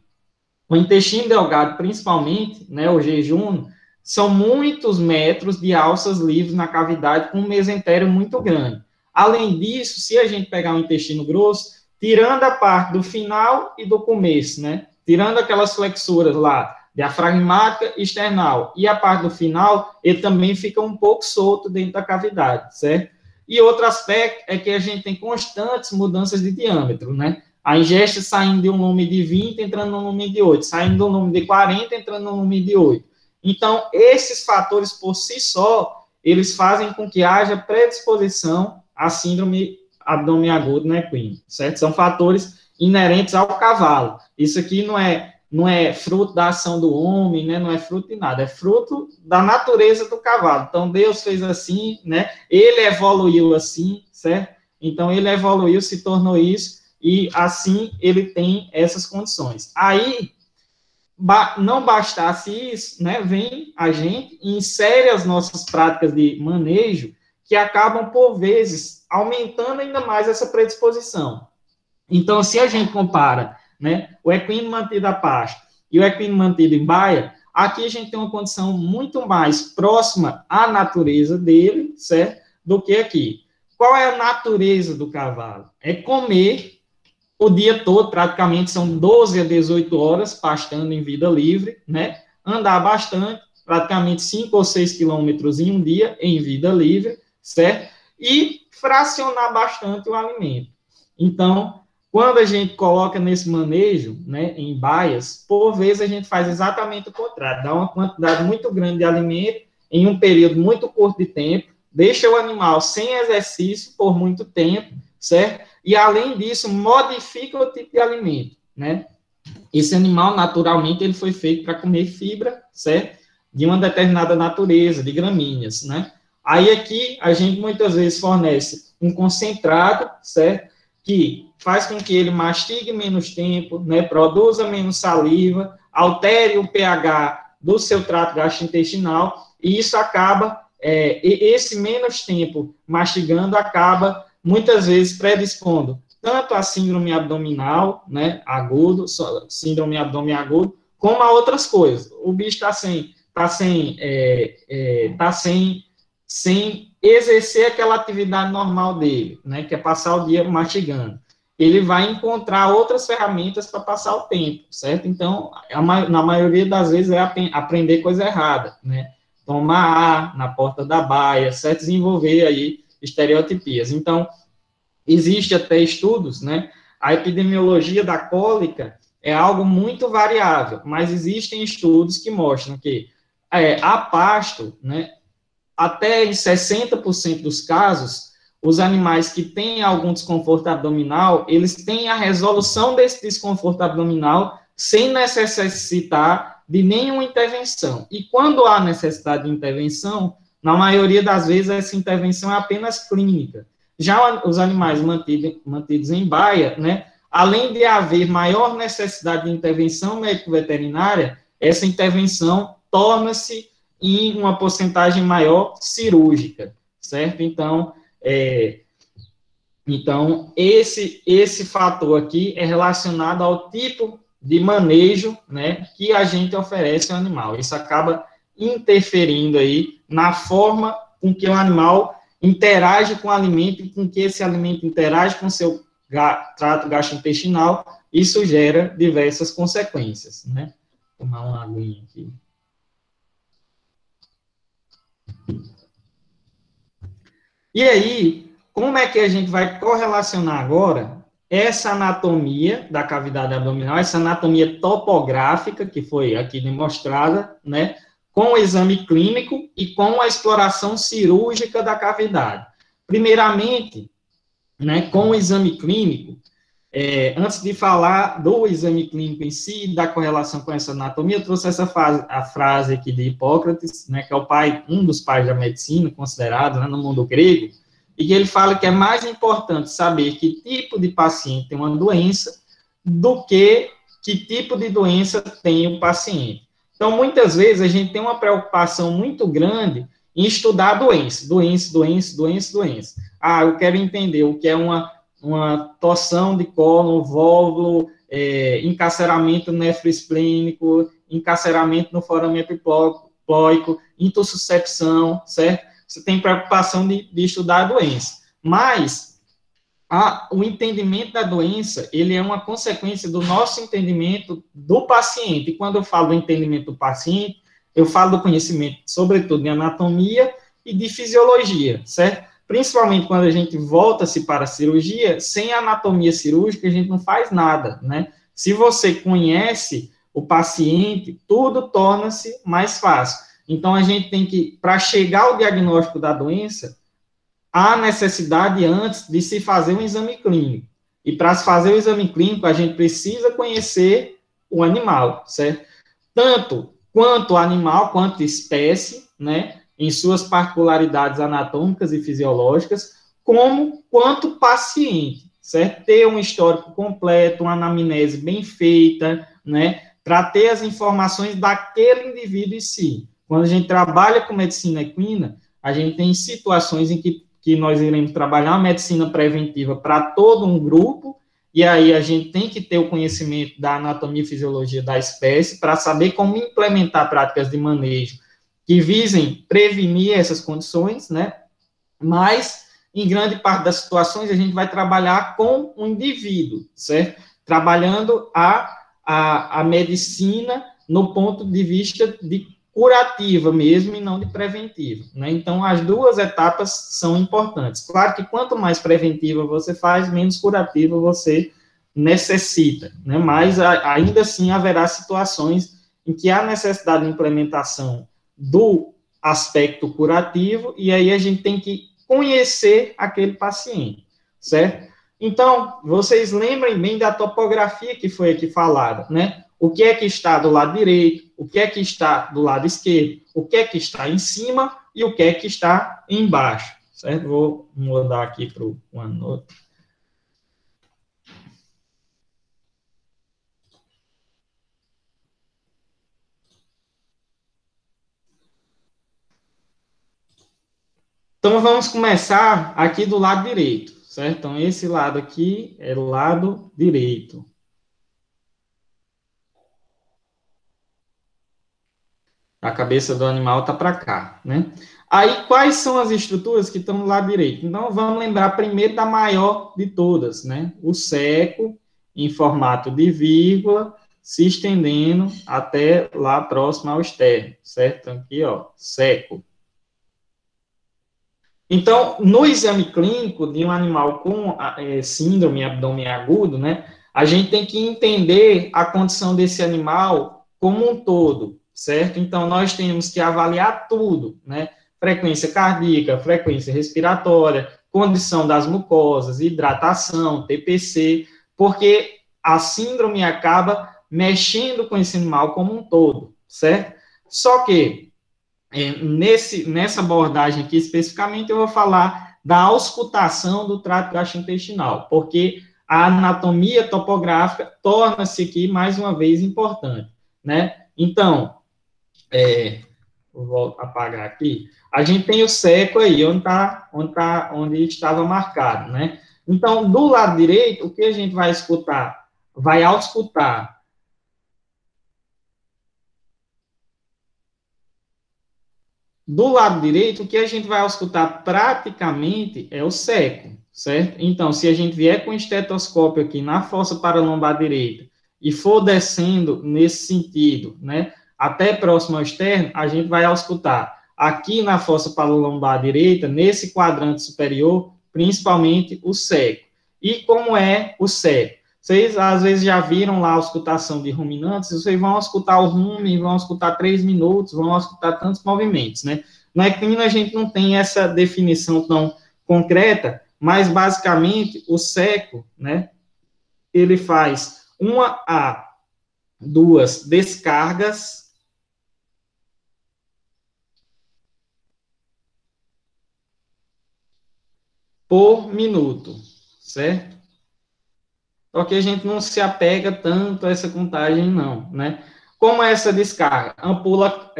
o intestino delgado, principalmente, né, o jejum, são muitos metros de alças livres na cavidade com um mesentério muito grande. Além disso, se a gente pegar o intestino grosso, tirando a parte do final e do começo, né, tirando aquelas flexuras lá, diafragmática e external, e a parte do final, ele também fica um pouco solto dentro da cavidade, certo? E outro aspecto é que a gente tem constantes mudanças de diâmetro, né? A ingesta saindo de um lume de 20, entrando no lume de 8, saindo de um lume de 40, entrando no lume de 8. Então, esses fatores por si só, eles fazem com que haja predisposição à síndrome abdômen agudo na equina, certo? São fatores inerentes ao cavalo. Isso aqui não é fruto da ação do homem, né? Não é fruto de nada, é fruto da natureza do cavalo. Então, Deus fez assim, né? Ele evoluiu assim, certo? Então, ele evoluiu, se tornou isso, e assim ele tem essas condições. Aí, não bastasse isso, né, vem a gente e insere as nossas práticas de manejo, que acabam, por vezes, aumentando ainda mais essa predisposição. Então, se a gente compara, né, o equino mantido a pasto e o equino mantido em baia, aqui a gente tem uma condição muito mais próxima à natureza dele, certo, do que aqui. Qual é a natureza do cavalo? É comer o dia todo, praticamente são 12 a 18 horas pastando em vida livre, né? Andar bastante, praticamente 5 ou 6 quilômetros em um dia em vida livre, certo? E fracionar bastante o alimento. Então, quando a gente coloca nesse manejo, né, em baias, por vezes a gente faz exatamente o contrário, dá uma quantidade muito grande de alimento em um período muito curto de tempo, deixa o animal sem exercício por muito tempo, certo? E, além disso, modifica o tipo de alimento, né? Esse animal, naturalmente, ele foi feito para comer fibra, certo? De uma determinada natureza, de gramíneas, né? Aí, aqui, a gente muitas vezes fornece um concentrado, certo? Que faz com que ele mastigue menos tempo, né? Produza menos saliva, altere o pH do seu trato gastrointestinal, e isso acaba, esse menos tempo mastigando acaba muitas vezes predispondo tanto a síndrome abdominal, né, agudo, síndrome abdômen agudo, como a outras coisas. O bicho está sem exercer aquela atividade normal dele, né, que é passar o dia mastigando. Ele vai encontrar outras ferramentas para passar o tempo, certo? Então, na maioria das vezes é aprender coisa errada, né? Tomar ar na porta da baia, certo? Desenvolver aí estereotipias. Então, existe até estudos, né? A epidemiologia da cólica é algo muito variável, mas existem estudos que mostram que a pasto, né, até em 60% dos casos, os animais que têm algum desconforto abdominal, eles têm a resolução desse desconforto abdominal sem necessitar de nenhuma intervenção. E quando há necessidade de intervenção, na maioria das vezes essa intervenção é apenas clínica. Já os animais mantidos em baia, né, além de haver maior necessidade de intervenção médico-veterinária, essa intervenção torna-se em uma porcentagem maior cirúrgica, certo? Então, Então, esse fator aqui é relacionado ao tipo de manejo, né, que a gente oferece ao animal. Isso acaba interferindo aí na forma com que o animal interage com o alimento e com que esse alimento interage com o seu trato gastrointestinal. Isso gera diversas consequências, né? Vou tomar uma aguinha aqui. E aí, como é que a gente vai correlacionar agora essa anatomia da cavidade abdominal, essa anatomia topográfica, que foi aqui demonstrada, né, com o exame clínico e com a exploração cirúrgica da cavidade? Primeiramente, né, com o exame clínico, antes de falar do exame clínico em si, da correlação com essa anatomia, eu trouxe a frase aqui de Hipócrates, né, que é um dos pais da medicina, considerado, né, no mundo grego, e que ele fala que é mais importante saber que tipo de paciente tem uma doença do que tipo de doença tem o paciente. Então, muitas vezes, a gente tem uma preocupação muito grande em estudar a doença. Ah, eu quero entender o que é uma torção de cólon, óvulo, encarceramento nefroesplênico, encarceramento no foramento hipóico, intussuscepção, certo? Você tem preocupação de estudar a doença. Mas o entendimento da doença, ele é uma consequência do nosso entendimento do paciente. E quando eu falo do entendimento do paciente, eu falo do conhecimento, sobretudo, de anatomia e de fisiologia, certo? Principalmente quando a gente volta-se para a cirurgia, sem anatomia cirúrgica, a gente não faz nada, né? Se você conhece o paciente, tudo torna-se mais fácil. Então, a gente tem que, para chegar ao diagnóstico da doença, há necessidade antes de se fazer um exame clínico. E para se fazer o exame clínico, a gente precisa conhecer o animal, certo? Tanto quanto animal, quanto espécie, né? Em suas particularidades anatômicas e fisiológicas, quanto paciente, certo? Ter um histórico completo, uma anamnese bem feita, né? Para ter as informações daquele indivíduo em si. Quando a gente trabalha com medicina equina, a gente tem situações em que nós iremos trabalhar uma medicina preventiva para todo um grupo, e aí a gente tem que ter o conhecimento da anatomia e fisiologia da espécie para saber como implementar práticas de manejo que visem prevenir essas condições, né? Mas, em grande parte das situações, a gente vai trabalhar com o indivíduo, certo? Trabalhando a medicina no ponto de vista de curativa mesmo e não de preventiva, né? Então, as duas etapas são importantes. Claro que quanto mais preventiva você faz, menos curativa você necessita, né? Mas ainda assim haverá situações em que há necessidade de implementação do aspecto curativo, e aí a gente tem que conhecer aquele paciente, certo? Então, vocês lembrem bem da topografia que foi aqui falada, né? O que é que está do lado direito, o que é que está do lado esquerdo, o que é que está em cima e o que é que está embaixo, certo? Vou mudar aqui para o OneNote. Então, vamos começar aqui do lado direito, certo? Então, esse lado aqui é o lado direito. A cabeça do animal está para cá, né? Aí, quais são as estruturas que estão do lado direito? Então, vamos lembrar primeiro da maior de todas, né? O seco, em formato de vírgula, se estendendo até lá próximo ao externo, certo? Aqui, ó, seco. Então, no exame clínico de um animal com síndrome abdômen agudo, né, a gente tem que entender a condição desse animal como um todo, certo? Então, nós temos que avaliar tudo, né? Frequência cardíaca, frequência respiratória, condição das mucosas, hidratação, TPC, porque a síndrome acaba mexendo com esse animal como um todo, certo? Só que nessa abordagem aqui especificamente, eu vou falar da auscultação do trato gastrointestinal, porque a anatomia topográfica torna-se aqui, mais uma vez, importante, né? Então, vou apagar aqui, a gente tem o seco aí, onde estava marcado, né? Então, do lado direito, o que a gente vai escutar? Vai auscultar. Do lado direito, o que a gente vai auscultar praticamente é o seco, certo? Então, se a gente vier com o estetoscópio aqui na fossa paralombar direita e for descendo nesse sentido, né, até próximo ao externo, a gente vai auscultar aqui na fossa paralombar direita, nesse quadrante superior, principalmente o seco. E como é o seco? Vocês, às vezes, já viram lá a auscultação de ruminantes, vocês vão auscultar o rumen, vão auscultar 3 minutos, vão auscultar tantos movimentos, né? Na equina, a gente não tem essa definição tão concreta, mas, basicamente, o seco, né, ele faz 1 a 2 descargas por minuto, certo? Só que a gente não se apega tanto a essa contagem, não, né? Como é essa descarga? Ampula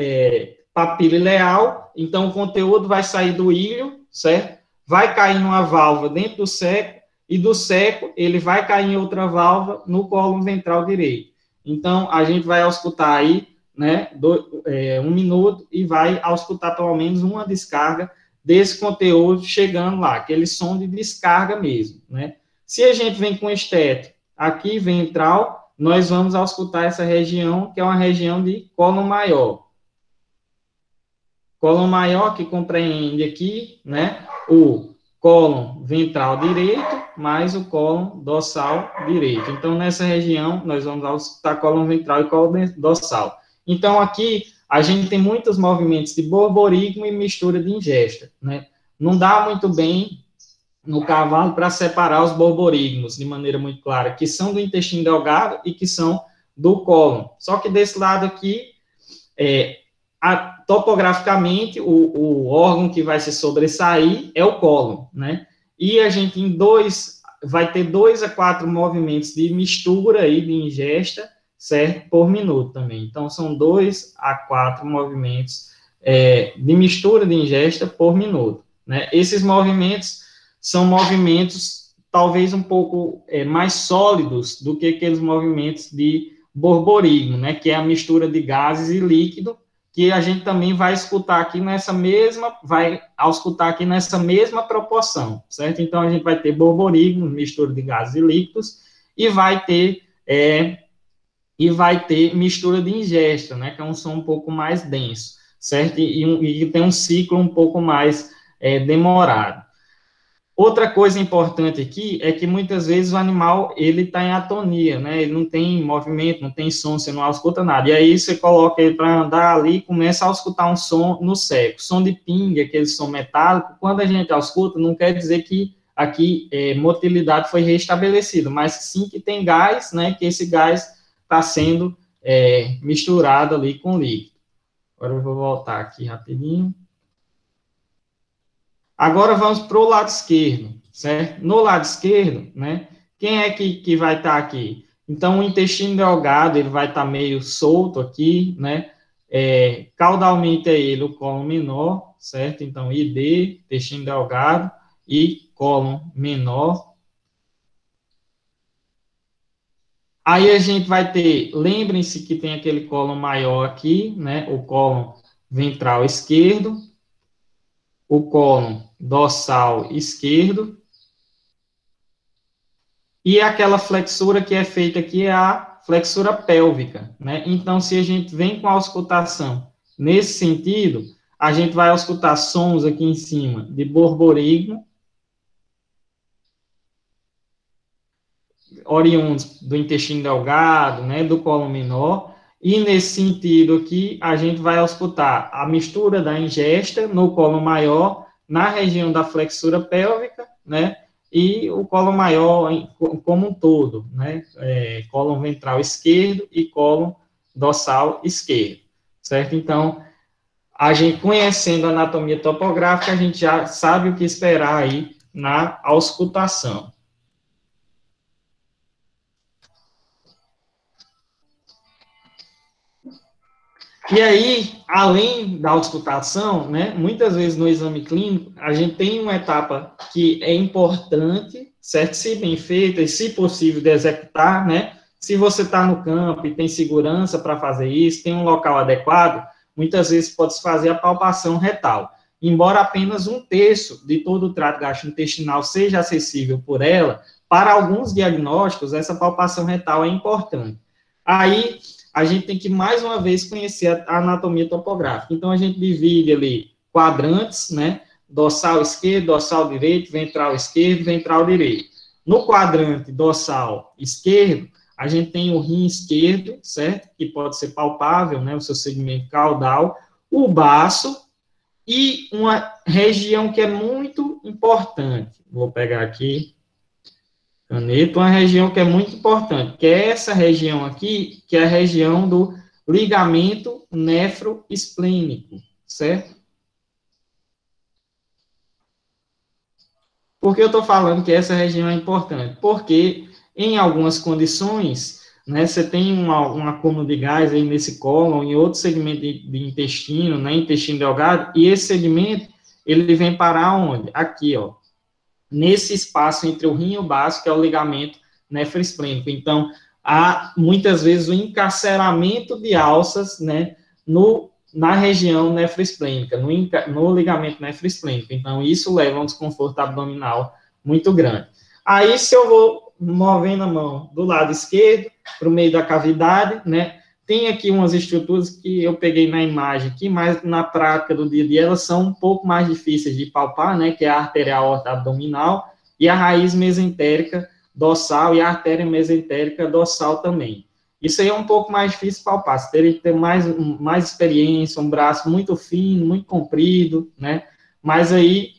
papila ileal, então o conteúdo vai sair do íleo, certo? Vai cair numa válvula dentro do seco, e do seco ele vai cair em outra válvula no colo ventral direito. Então, a gente vai auscultar aí, né, 1 minuto, e vai auscultar pelo menos uma descarga desse conteúdo chegando lá, aquele som de descarga mesmo, né? Se a gente vem com esteto aqui ventral, nós vamos auscultar essa região, que é uma região de cólon maior. Cólon maior que compreende aqui, né, o cólon ventral direito mais o cólon dorsal direito. Então, nessa região, nós vamos auscultar cólon ventral e cólon dorsal. Então, aqui, a gente tem muitos movimentos de borborigmo e mistura de ingesta, né? Não dá muito bem no cavalo para separar os borborigmos de maneira muito clara, que são do intestino delgado e que são do cólon. Só que desse lado aqui, topograficamente, o órgão que vai se sobressair é o cólon, né? E a gente vai ter 2 a 4 movimentos de mistura aí, de ingesta, certo? Por minuto também. Então, são 2 a 4 movimentos de mistura de ingesta por minuto, né? Esses movimentos são movimentos talvez um pouco mais sólidos do que aqueles movimentos de borborigmo, né, que é a mistura de gases e líquido, que a gente também vai escutar aqui nessa mesma proporção, certo? Então, a gente vai ter borborigmo, mistura de gases e líquidos, e vai ter mistura de ingesta, né, que é um som um pouco mais denso, certo? E tem um ciclo um pouco mais demorado. Outra coisa importante aqui é que muitas vezes o animal, ele está em atonia, né? Ele não tem movimento, não tem som, você não escuta nada. E aí você coloca ele para andar ali e começa a escutar um som no seco. Som de pingue, aquele som metálico, quando a gente escuta, não quer dizer que aqui motilidade foi restabelecida, mas sim que tem gás, né? Que esse gás está sendo misturado ali com líquido. Agora eu vou voltar aqui rapidinho. Agora vamos para o lado esquerdo, certo? No lado esquerdo, né? Quem é que vai estar aqui? Então, o intestino delgado, ele vai estar meio solto aqui, né? Caudalmente é ele o cólon menor, certo? Então, ID, intestino delgado e cólon menor. Aí a gente vai ter, lembrem-se que tem aquele cólon maior aqui, né? O cólon ventral esquerdo, o cólon dorsal esquerdo, e aquela flexura que é feita aqui é a flexura pélvica, né? Então, se a gente vem com a auscultação nesse sentido, a gente vai auscultar sons aqui em cima de borborigmo, oriundos do intestino delgado, né, do cólon menor, e nesse sentido aqui, a gente vai auscultar a mistura da ingesta no cólon maior, na região da flexura pélvica, né, e o cólon maior como um todo, né, cólon ventral esquerdo e cólon dorsal esquerdo, certo? Então, a gente conhecendo a anatomia topográfica, a gente já sabe o que esperar aí na auscultação. E aí, além da auscultação, né, muitas vezes no exame clínico, a gente tem uma etapa que é importante, certo? Se bem feita e se possível de executar, né? Se você está no campo e tem segurança para fazer isso, tem um local adequado, muitas vezes pode-se fazer a palpação retal. Embora apenas 1/3 de todo o trato gastrointestinal seja acessível por ela, para alguns diagnósticos, essa palpação retal é importante. Aí, a gente tem que, mais uma vez, conhecer a anatomia topográfica. Então, a gente divide ali quadrantes, né? Dorsal esquerdo, dorsal direito, ventral esquerdo, ventral direito. No quadrante dorsal esquerdo, a gente tem o rim esquerdo, certo? Que pode ser palpável, né? O seu segmento caudal, o baço e uma região que é muito importante. Vou pegar aqui caneta, uma região que é muito importante, que é essa região aqui, que é a região do ligamento nefroesplênico, certo? Por que eu estou falando que essa região é importante? Porque em algumas condições, né, você tem um acúmulo de gás aí nesse cólon, em outro segmento de intestino, né, intestino delgado, e esse segmento, ele vem parar onde? Aqui, ó, nesse espaço entre o rim e o baço, que é o ligamento nefroesplênico. Então, há muitas vezes o encarceramento de alças, né, na região nefroesplênica, no ligamento nefroesplênico. Então, isso leva a um desconforto abdominal muito grande. Aí, se eu vou movendo a mão do lado esquerdo, para o meio da cavidade, né, tem aqui umas estruturas que eu peguei na imagem aqui, mas na prática do dia a dia elas são um pouco mais difíceis de palpar, né, que é a artéria aorta abdominal e a raiz mesentérica dorsal e a artéria mesentérica dorsal também. Isso aí é um pouco mais difícil de palpar, você teria que ter mais experiência, um braço muito fino, muito comprido, né, mas aí,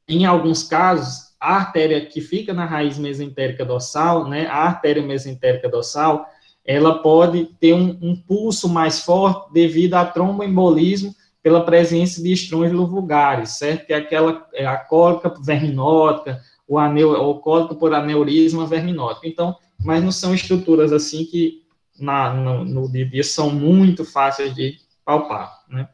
em alguns casos, a artéria que fica na raiz mesentérica dorsal, né, a artéria mesentérica dorsal, ela pode ter um pulso mais forte devido a tromboembolismo pela presença de estrôngulos vulgares, certo? Que é a cólica verminótica, ou cólica por aneurisma verminótica. Então, mas não são estruturas assim que no dia a dia são muito fáceis de palpar, né?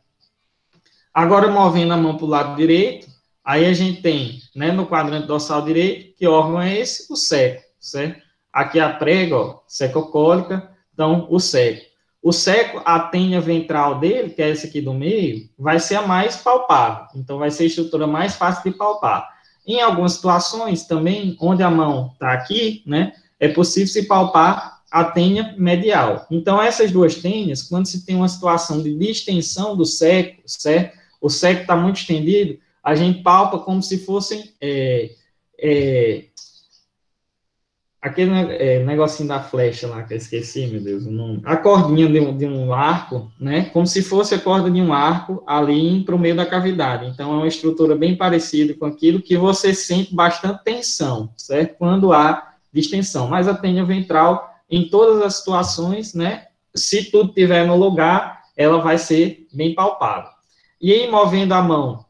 Agora, movendo a mão para o lado direito, aí a gente tem, né, no quadrante dorsal direito, que órgão é esse? O seco, certo? Aqui a prega, ó, secocólica, então o seco. O seco, a tênia ventral dele, que é essa aqui do meio, vai ser a mais palpável, então vai ser a estrutura mais fácil de palpar. Em algumas situações também, onde a mão está aqui, né, é possível se palpar a tênia medial. Então, essas duas tênias, quando se tem uma situação de distensão do seco, certo? O seco está muito estendido, a gente palpa como se fossem aquele negocinho da flecha lá, que eu esqueci, meu Deus, o nome. A cordinha de um arco, né? Como se fosse a corda de um arco ali para o meio da cavidade. Então, é uma estrutura bem parecida com aquilo que você sente bastante tensão, certo? Quando há distensão. Mas a tênia ventral, em todas as situações, né? Se tudo estiver no lugar, ela vai ser bem palpável. E aí, movendo a mão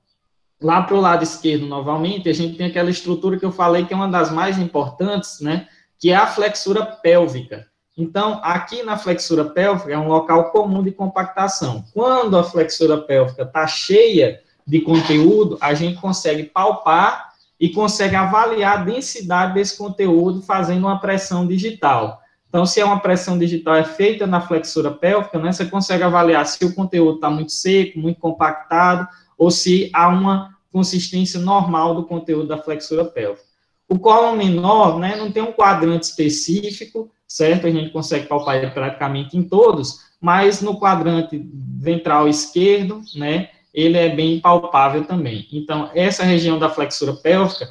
lá para o lado esquerdo, novamente, a gente tem aquela estrutura que eu falei que é uma das mais importantes, né? Que é a flexura pélvica. Então, aqui na flexura pélvica é um local comum de compactação. Quando a flexura pélvica está cheia de conteúdo, a gente consegue palpar e consegue avaliar a densidade desse conteúdo fazendo uma pressão digital. Então, se é uma pressão digital é feita na flexura pélvica, né, você consegue avaliar se o conteúdo está muito seco, muito compactado, ou se há uma consistência normal do conteúdo da flexura pélvica. O cólon menor, né, não tem um quadrante específico, certo? A gente consegue palpar ele praticamente em todos, mas no quadrante ventral esquerdo, né, ele é bem palpável também. Então, essa região da flexura pélvica,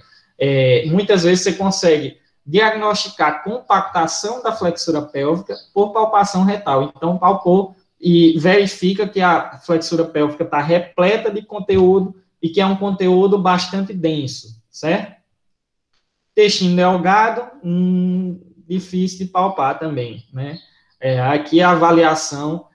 muitas vezes você consegue diagnosticar compactação da flexura pélvica por palpação retal. Então, palpou e verifica que a flexura pélvica está repleta de conteúdo e que é um conteúdo bastante denso, certo? Intestino delgado, difícil de palpar também, né? Aqui a avaliação,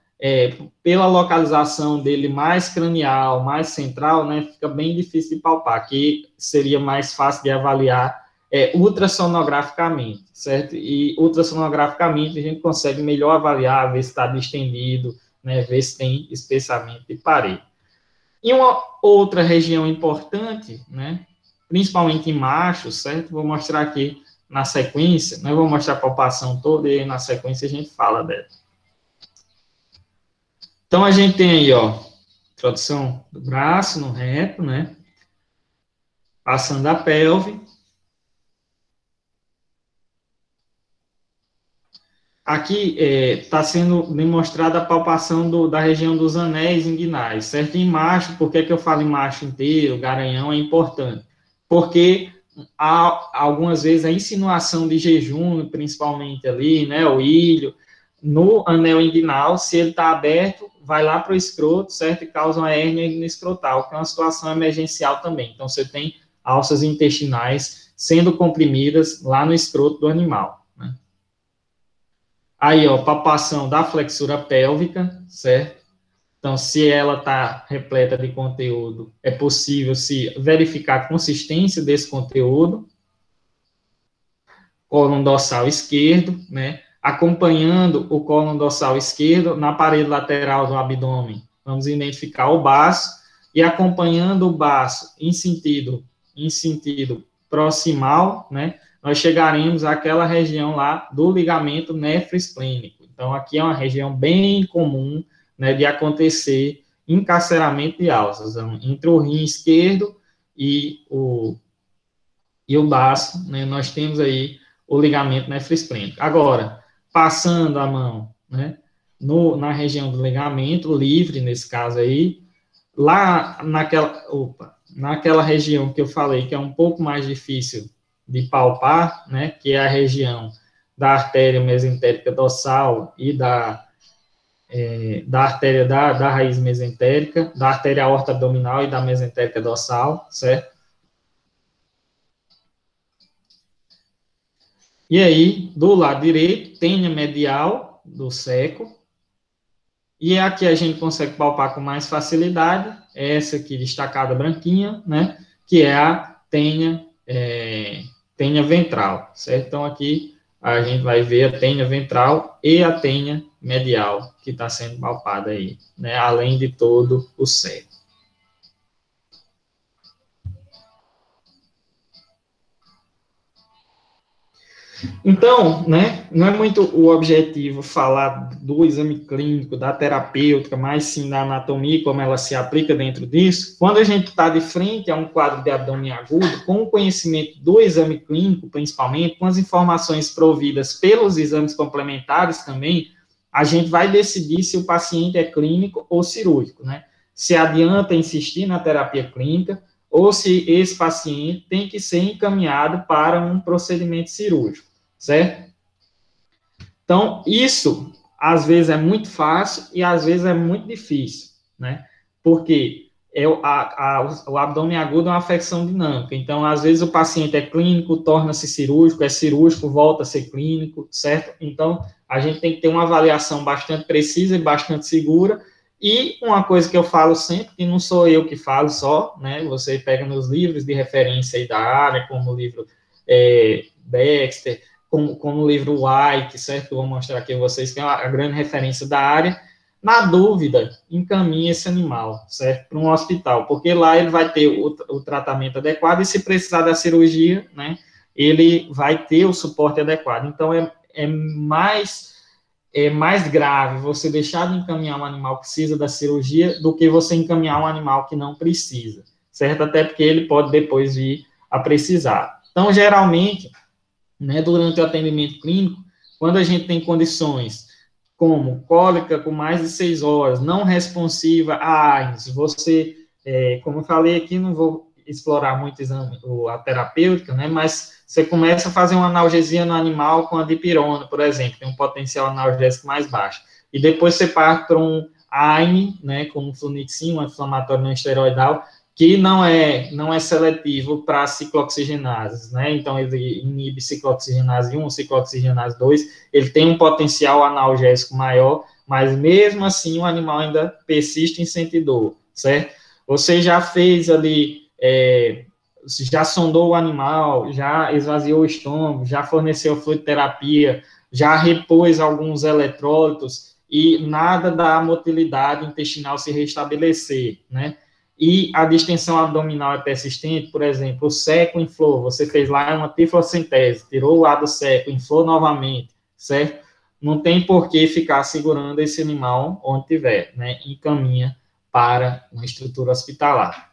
pela localização dele mais cranial, mais central, né, fica bem difícil de palpar. Aqui seria mais fácil de avaliar ultrassonograficamente, certo? E ultrassonograficamente a gente consegue melhor avaliar, ver se está distendido, né, ver se tem espessamento de parede. E uma outra região importante, né, principalmente em machos, certo? Vou mostrar aqui na sequência, né, vou mostrar a palpação toda e na sequência a gente fala dela. Então, a gente tem aí, ó, introdução do braço no reto, né, passando a pelve. Aqui está sendo demonstrada a palpação da região dos anéis inguinais, certo? Em macho, por que eu falo em macho inteiro, garanhão é importante? Porque há algumas vezes a insinuação de jejum, principalmente ali, né, o ilho, no anel inguinal, se ele está aberto, vai lá para o escroto, certo? E causa uma hérnia escrotal, que é uma situação emergencial também. Então, você tem alças intestinais sendo comprimidas lá no escroto do animal. Aí, ó, palpação da flexura pélvica, certo? Então, se ela está repleta de conteúdo, é possível se verificar a consistência desse conteúdo. Cólon dorsal esquerdo, né? Acompanhando o cólon dorsal esquerdo na parede lateral do abdômen, vamos identificar o baço e acompanhando o baço em sentido proximal, né? Nós chegaremos àquela região lá do ligamento nefroesplênico. Então, aqui é uma região bem comum, né, de acontecer encarceramento de alças, entre o rim esquerdo e o baço, né, nós temos aí o ligamento nefroesplênico. Agora, passando a mão, né, na região do ligamento, livre nesse caso aí, lá naquela região que eu falei, que é um pouco mais difícil de palpar, né, que é a região da artéria mesentérica dorsal e da artéria da raiz mesentérica, da artéria aorta abdominal e da mesentérica dorsal, certo? E aí, do lado direito, tênia medial do seco, e aqui a gente consegue palpar com mais facilidade, essa aqui destacada branquinha, né, que é a tênia ventral, certo? Então, aqui a gente vai ver a tênia ventral e a tênia medial, que está sendo palpada aí, né, além de todo o seco. Então, né, não é muito o objetivo falar do exame clínico, da terapêutica, mas sim da anatomia, como ela se aplica dentro disso. Quando a gente está de frente a um quadro de abdômen agudo, com o conhecimento do exame clínico, principalmente, com as informações providas pelos exames complementares também, a gente vai decidir se o paciente é clínico ou cirúrgico, né? Se adianta insistir na terapia clínica ou se esse paciente tem que ser encaminhado para um procedimento cirúrgico, certo? Então, isso, às vezes, é muito fácil e, às vezes, é muito difícil, né? Porque o abdômen agudo é uma afecção dinâmica. Então, às vezes, o paciente é clínico, torna-se cirúrgico, é cirúrgico, volta a ser clínico, certo? Então, a gente tem que ter uma avaliação bastante precisa e bastante segura. E uma coisa que eu falo sempre, que não sou eu que falo só, né? Você pega nos livros de referência aí da área, como o livro Baxter, como o livro White, certo? Eu vou mostrar aqui a vocês, que é a grande referência da área. Na dúvida, encaminhe esse animal, certo? Para um hospital, porque lá ele vai ter o tratamento adequado e se precisar da cirurgia, né? Ele vai ter o suporte adequado. Então, é mais grave você deixar de encaminhar um animal que precisa da cirurgia do que você encaminhar um animal que não precisa, certo? Até porque ele pode depois vir a precisar. Então, geralmente, né, durante o atendimento clínico, quando a gente tem condições como cólica com mais de 6 horas, não responsiva a AINES, você, como eu falei aqui, não vou explorar muito a terapêutica, né, mas você começa a fazer uma analgesia no animal com a dipirona, por exemplo, tem um potencial analgésico mais baixo, e depois você parte para um AINE, né, como flunixin, um inflamatório não esteroidal, que não é seletivo para ciclooxigenases, né? Então, ele inibe ciclooxigenase 1, ciclooxigenase 2, ele tem um potencial analgésico maior, mas mesmo assim o animal ainda persiste em sentir dor, certo? Você já fez ali, já sondou o animal, já esvaziou o estômago, já forneceu fluidoterapia, já repôs alguns eletrólitos, e nada da motilidade intestinal se restabelecer, né? E a distensão abdominal é persistente, por exemplo, o seco inflou, você fez lá uma tiflocentese, tirou o ar do seco, inflou novamente, certo? Não tem por que ficar segurando esse animal onde tiver, né? Encaminha para uma estrutura hospitalar.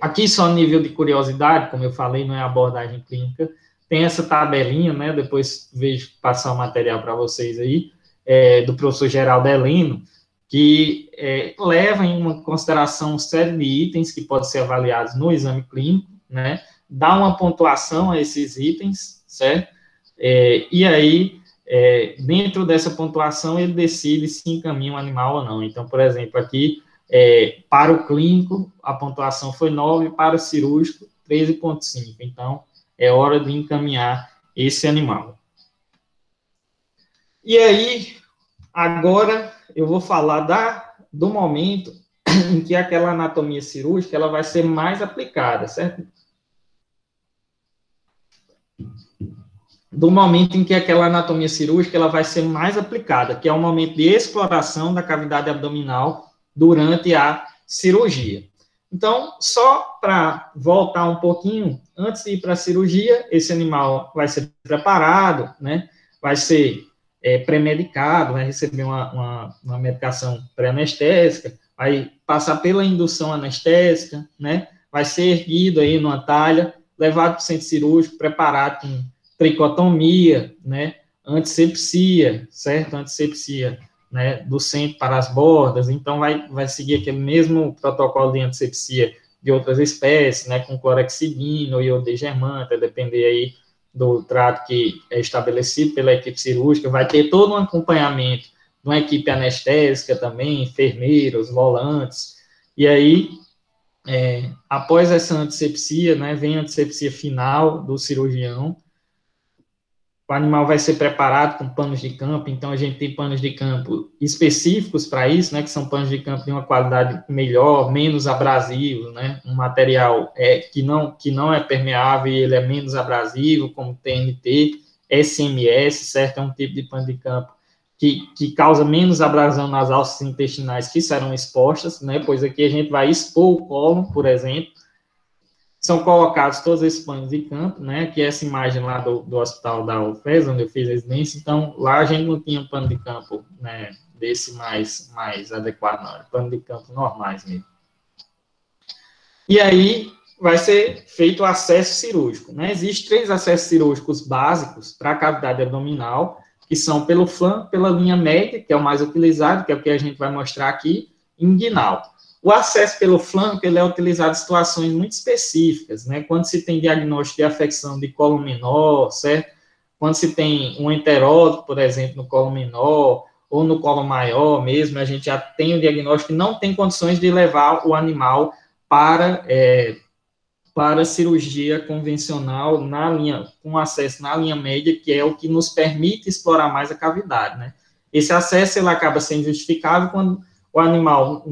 Aqui, só nível de curiosidade, como eu falei, não é abordagem clínica, tem essa tabelinha, né? Depois vejo passar o material para vocês aí, do professor Geraldo Heleno, que leva em consideração uma série de itens que podem ser avaliados no exame clínico, né? Dá uma pontuação a esses itens, certo? E aí, dentro dessa pontuação, ele decide se encaminha um animal ou não. Então, por exemplo, aqui, para o clínico, a pontuação foi 9, para o cirúrgico, 13,5. Então, é hora de encaminhar esse animal. E aí, agora, eu vou falar do momento em que aquela anatomia cirúrgica ela vai ser mais aplicada, certo? Do momento em que aquela anatomia cirúrgica ela vai ser mais aplicada, que é o momento de exploração da cavidade abdominal durante a cirurgia. Então, só para voltar um pouquinho, antes de ir para a cirurgia, esse animal vai ser preparado, né? Vai ser pré-medicado, vai receber uma medicação pré-anestésica, vai passar pela indução anestésica, né? Vai ser erguido aí numa talha, levado para o centro cirúrgico, preparado com tricotomia, né? Antisepsia, certo? Antisepsia, né, do centro para as bordas, então vai seguir aquele mesmo protocolo de antisepsia de outras espécies, né, com clorexidina ou iodegermanta, depender aí do trato que é estabelecido pela equipe cirúrgica, vai ter todo um acompanhamento de uma equipe anestésica também, enfermeiros, volantes, e aí, após essa antisepsia, né, vem a antisepsia final do cirurgião. O animal vai ser preparado com panos de campo, então a gente tem panos de campo específicos para isso, né, que são panos de campo de uma qualidade melhor, menos abrasivo, né, um material que não é permeável e ele é menos abrasivo, como TNT, SMS, certo, é um tipo de pano de campo que causa menos abrasão nas alças intestinais que serão expostas, né, pois aqui a gente vai expor o cólon, por exemplo. São colocados todos esses panos de campo, né, que é essa imagem lá do hospital da UFES, onde eu fiz residência, então lá a gente não tinha um pano de campo, né, desse mais adequado, não, era pano de campo normais mesmo. E aí vai ser feito o acesso cirúrgico, né, existem 3 acessos cirúrgicos básicos para a cavidade abdominal, que são pelo flanco, pela linha média, que é o mais utilizado, que é o que a gente vai mostrar aqui, e inguinal. O acesso pelo flanco, ele é utilizado em situações muito específicas, né? Quando se tem diagnóstico de afecção de colo menor, certo? Quando se tem um enteródito, por exemplo, no colo menor, ou no colo maior mesmo, a gente já tem o diagnóstico e não tem condições de levar o animal para cirurgia convencional com acesso na linha média, que é o que nos permite explorar mais a cavidade, né? Esse acesso, ele acaba sendo justificável quando o animal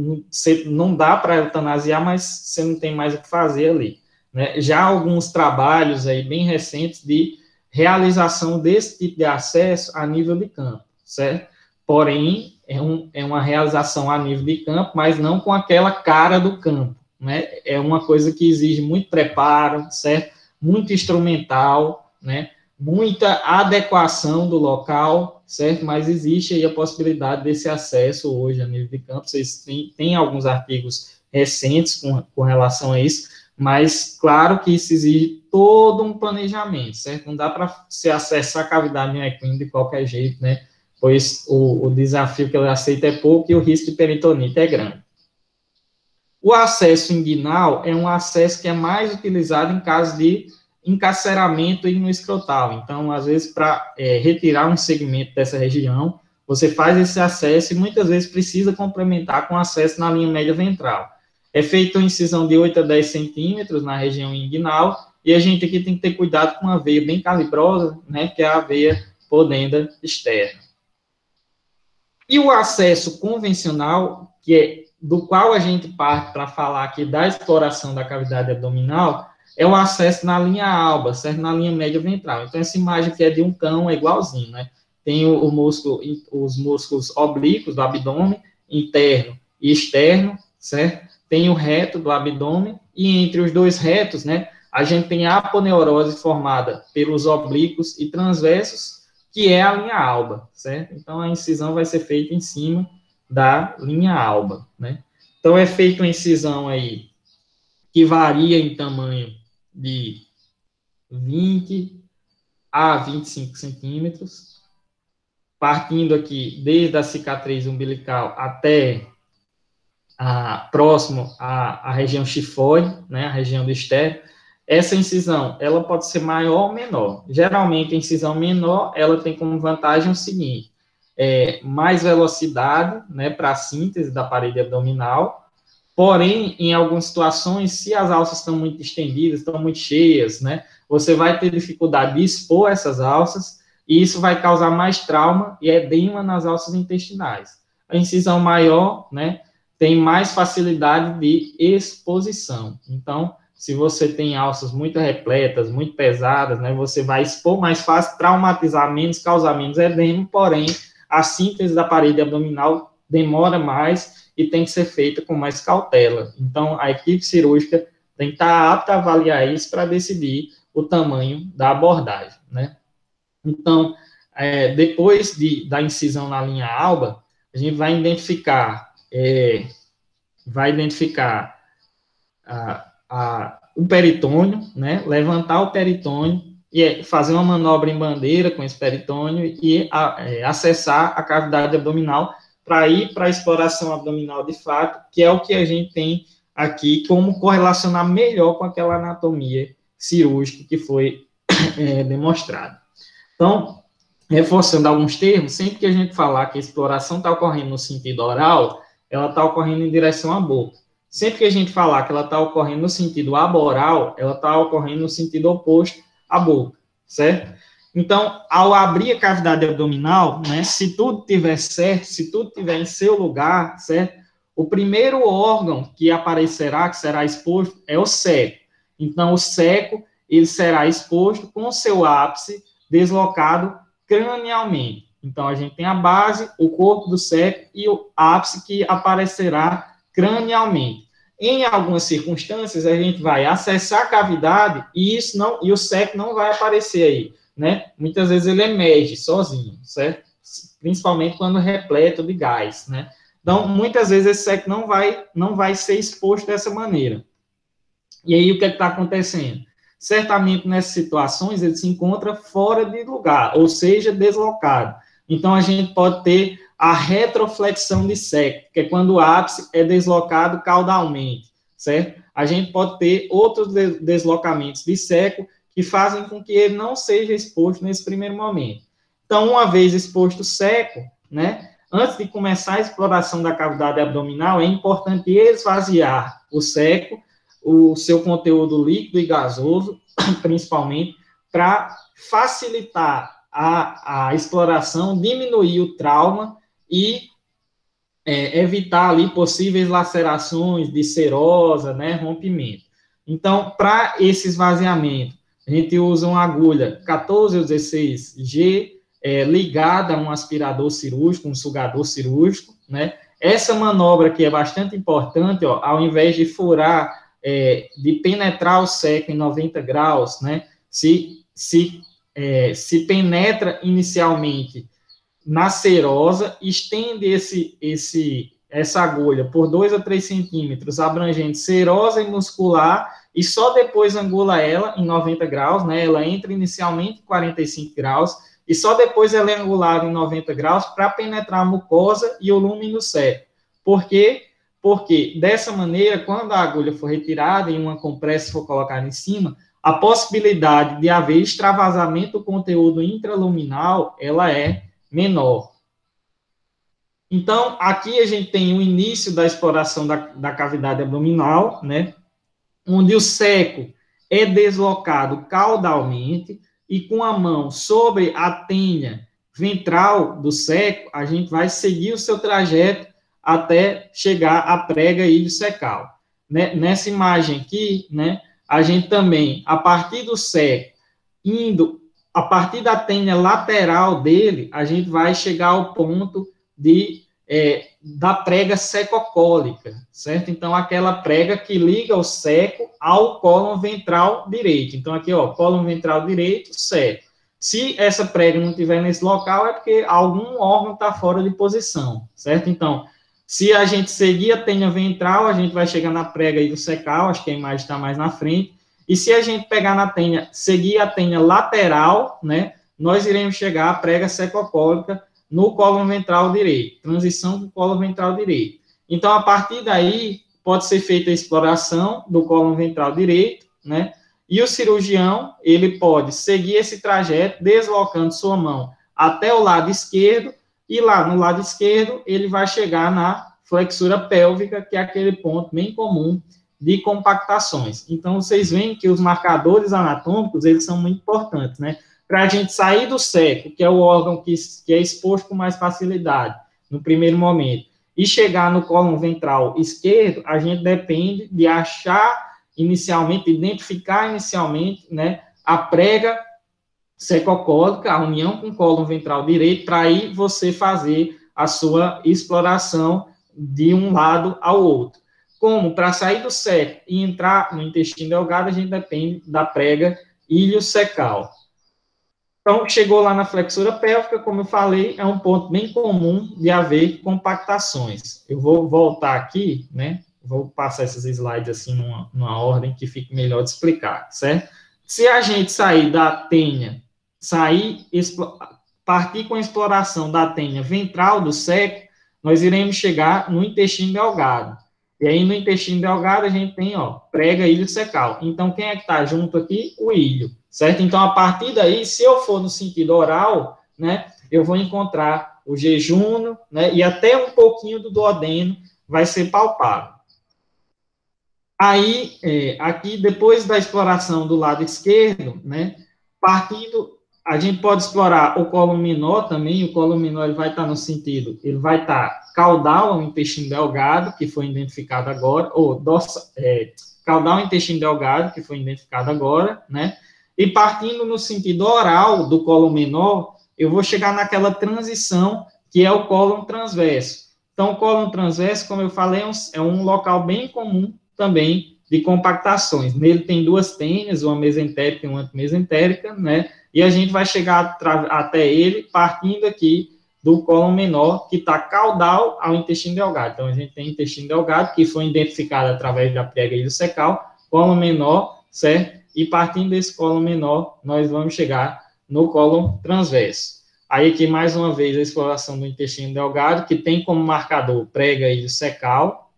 não dá para eutanasiar, mas você não tem mais o que fazer ali, né? Já alguns trabalhos aí bem recentes de realização desse tipo de acesso a nível de campo, certo? Porém, é uma realização a nível de campo, mas não com aquela cara do campo, né? É uma coisa que exige muito preparo, certo? Muito instrumental, né? Muita adequação do local, certo? Mas existe aí a possibilidade desse acesso hoje a nível de campo. Vocês têm alguns artigos recentes com relação a isso, mas claro que isso exige todo um planejamento, certo? Não dá para se acessar a cavidade equina de qualquer jeito, né? Pois o desafio que ele aceita é pouco e o risco de peritonite é grande. O acesso inguinal é um acesso que é mais utilizado em caso de encarceramento escrotal. Então, às vezes, para retirar um segmento dessa região, você faz esse acesso e muitas vezes precisa complementar com acesso na linha média ventral. É feita uma incisão de 8 a 10 centímetros na região inguinal e a gente aqui tem que ter cuidado com uma veia bem calibrosa, né, que é a veia podenda externa. E o acesso convencional, do qual a gente parte para falar aqui da exploração da cavidade abdominal, é o acesso na linha alba, certo? Na linha média ventral. Então, essa imagem que é de um cão é igualzinho, né? Tem o músculo, os músculos oblíquos do abdômen, interno e externo, certo? Tem o reto do abdômen, e entre os dois retos, né, a gente tem a aponeurose formada pelos oblíquos e transversos, que é a linha alba, certo? Então, a incisão vai ser feita em cima da linha alba, né? Então, é feita uma incisão aí que varia em tamanho de 20 a 25 centímetros, partindo aqui desde a cicatriz umbilical até próximo à região chifoide, né, a região do estéreo. Essa incisão, ela pode ser maior ou menor. Geralmente, a incisão menor, ela tem como vantagem o seguinte, mais velocidade, né, para a síntese da parede abdominal, porém, em algumas situações, se as alças estão muito estendidas, estão muito cheias, né, você vai ter dificuldade de expor essas alças, e isso vai causar mais trauma e edema nas alças intestinais. A incisão maior, né, tem mais facilidade de exposição. Então, se você tem alças muito repletas, muito pesadas, né, você vai expor mais fácil, traumatizar menos, causar menos edema, porém, a síntese da parede abdominal demora mais e tem que ser feita com mais cautela. Então, a equipe cirúrgica tem que estar apta a avaliar isso para decidir o tamanho da abordagem, né? Então, depois da incisão na linha alba, a gente vai identificar o peritônio, né? Levantar o peritônio e fazer uma manobra em bandeira com esse peritônio e acessar a cavidade abdominal para ir para a exploração abdominal de fato, que é o que a gente tem aqui como correlacionar melhor com aquela anatomia cirúrgica que foi demonstrada. Então, reforçando alguns termos, sempre que a gente falar que a exploração está ocorrendo no sentido oral, ela está ocorrendo em direção à boca. Sempre que a gente falar que ela está ocorrendo no sentido aboral, ela está ocorrendo no sentido oposto à boca, certo? Então, ao abrir a cavidade abdominal, né, se tudo tiver certo, se tudo tiver em seu lugar, certo? O primeiro órgão que aparecerá, que será exposto, é o seco. Então, o seco, ele será exposto com o seu ápice deslocado cranialmente. Então, a gente tem a base, o corpo do seco e o ápice que aparecerá cranialmente. Em algumas circunstâncias, a gente vai acessar a cavidade e o seco não vai aparecer aí, né? Muitas vezes ele emerge sozinho, certo? Principalmente quando repleto de gás, né? Então, muitas vezes esse seco não vai ser exposto dessa maneira. E aí, o que está acontecendo? Certamente, nessas situações, ele se encontra fora de lugar, ou seja, deslocado. Então, a gente pode ter a retroflexão de seco, que é quando o ápice é deslocado caudalmente, certo? A gente pode ter outros deslocamentos de seco que fazem com que ele não seja exposto nesse primeiro momento. Então, uma vez exposto o seco, né, antes de começar a exploração da cavidade abdominal, é importante esvaziar o seco, o seu conteúdo líquido e gasoso, principalmente, para facilitar a exploração, diminuir o trauma e evitar ali possíveis lacerações de serosa, né, rompimento. Então, para esse esvaziamento, a gente usa uma agulha 14 ou 16G ligada a um aspirador cirúrgico, um sugador cirúrgico, né? Essa manobra aqui é bastante importante, ó, ao invés de furar, de penetrar o seco em 90 graus, né? Se penetra inicialmente na serosa, estende essa agulha por 2 a 3 centímetros, abrangente serosa e muscular, e só depois angula ela em 90 graus, né? Ela entra inicialmente em 45 graus, e só depois ela é angulada em 90 graus para penetrar a mucosa e o lúmen do seco. Por quê? Porque, dessa maneira, quando a agulha for retirada e uma compressa for colocada em cima, a possibilidade de haver extravasamento do conteúdo intraluminal, ela é menor. Então, aqui a gente tem o início da exploração da cavidade abdominal, né, onde o seco é deslocado caudalmente e com a mão sobre a tênia ventral do seco, a gente vai seguir o seu trajeto até chegar à prega iliocecal. Nessa imagem aqui, né, a gente também, a partir do seco, indo a partir da tênia lateral dele, a gente vai chegar ao ponto da prega secocólica, certo? Então, aquela prega que liga o seco ao cólon ventral direito. Então, aqui, ó, cólon ventral direito, seco. Se essa prega não estiver nesse local, é porque algum órgão está fora de posição, certo? Então, se a gente seguir a tênia ventral, a gente vai chegar na prega iliocecal, acho que a imagem está mais na frente, e se a gente pegar na tênia, seguir a tênia lateral, né, nós iremos chegar à prega secocólica no cólon ventral direito, transição do cólon ventral direito. Então, a partir daí, pode ser feita a exploração do cólon ventral direito, né, e o cirurgião, ele pode seguir esse trajeto, deslocando sua mão até o lado esquerdo, e lá no lado esquerdo, ele vai chegar na flexura pélvica, que é aquele ponto bem comum de compactações. Então, vocês veem que os marcadores anatômicos, eles são muito importantes, né? Para a gente sair do seco, que é o órgão que é exposto com mais facilidade, no primeiro momento, e chegar no cólon ventral esquerdo, a gente depende de achar inicialmente, identificar inicialmente, né, a prega secocólica, a união com o cólon ventral direito, para aí você fazer a sua exploração de um lado ao outro. Como para sair do seco e entrar no intestino delgado, a gente depende da prega iliocecal. Então, chegou lá na flexura pélvica, como eu falei, é um ponto bem comum de haver compactações. Eu vou voltar aqui, né? Vou passar esses slides assim numa ordem que fique melhor de explicar, certo? Se a gente sair da tênia, partir com a exploração da tênia ventral do seco, nós iremos chegar no intestino delgado. E aí, no intestino delgado, a gente tem, ó, prega iliocecal. Então, quem é que está junto aqui? O ilho, certo? Então, a partir daí, se eu for no sentido oral, né, eu vou encontrar o jejúnio, né, e até um pouquinho do duodeno vai ser palpável. Aí, aqui, depois da exploração do lado esquerdo, né, a gente pode explorar o cólon menor também. O cólon menor ele vai estar no sentido, ele vai estar caudal ao intestino delgado, que foi identificado agora, ou caudal ao intestino delgado, que foi identificado agora, né? E partindo no sentido oral do cólon menor, eu vou chegar naquela transição que é o cólon transverso. Então, o cólon transverso, como eu falei, é um local bem comum também de compactações. Nele tem duas tênias, uma mesentérica e uma antimesentérica, né? E a gente vai chegar até ele partindo aqui do cólon menor, que está caudal ao intestino delgado. Então, a gente tem intestino delgado, que foi identificado através da prega iliocecal, cólon menor, certo? E partindo desse cólon menor, nós vamos chegar no cólon transverso. Aí, aqui, mais uma vez, a exploração do intestino delgado, que tem como marcador prega iliocecal.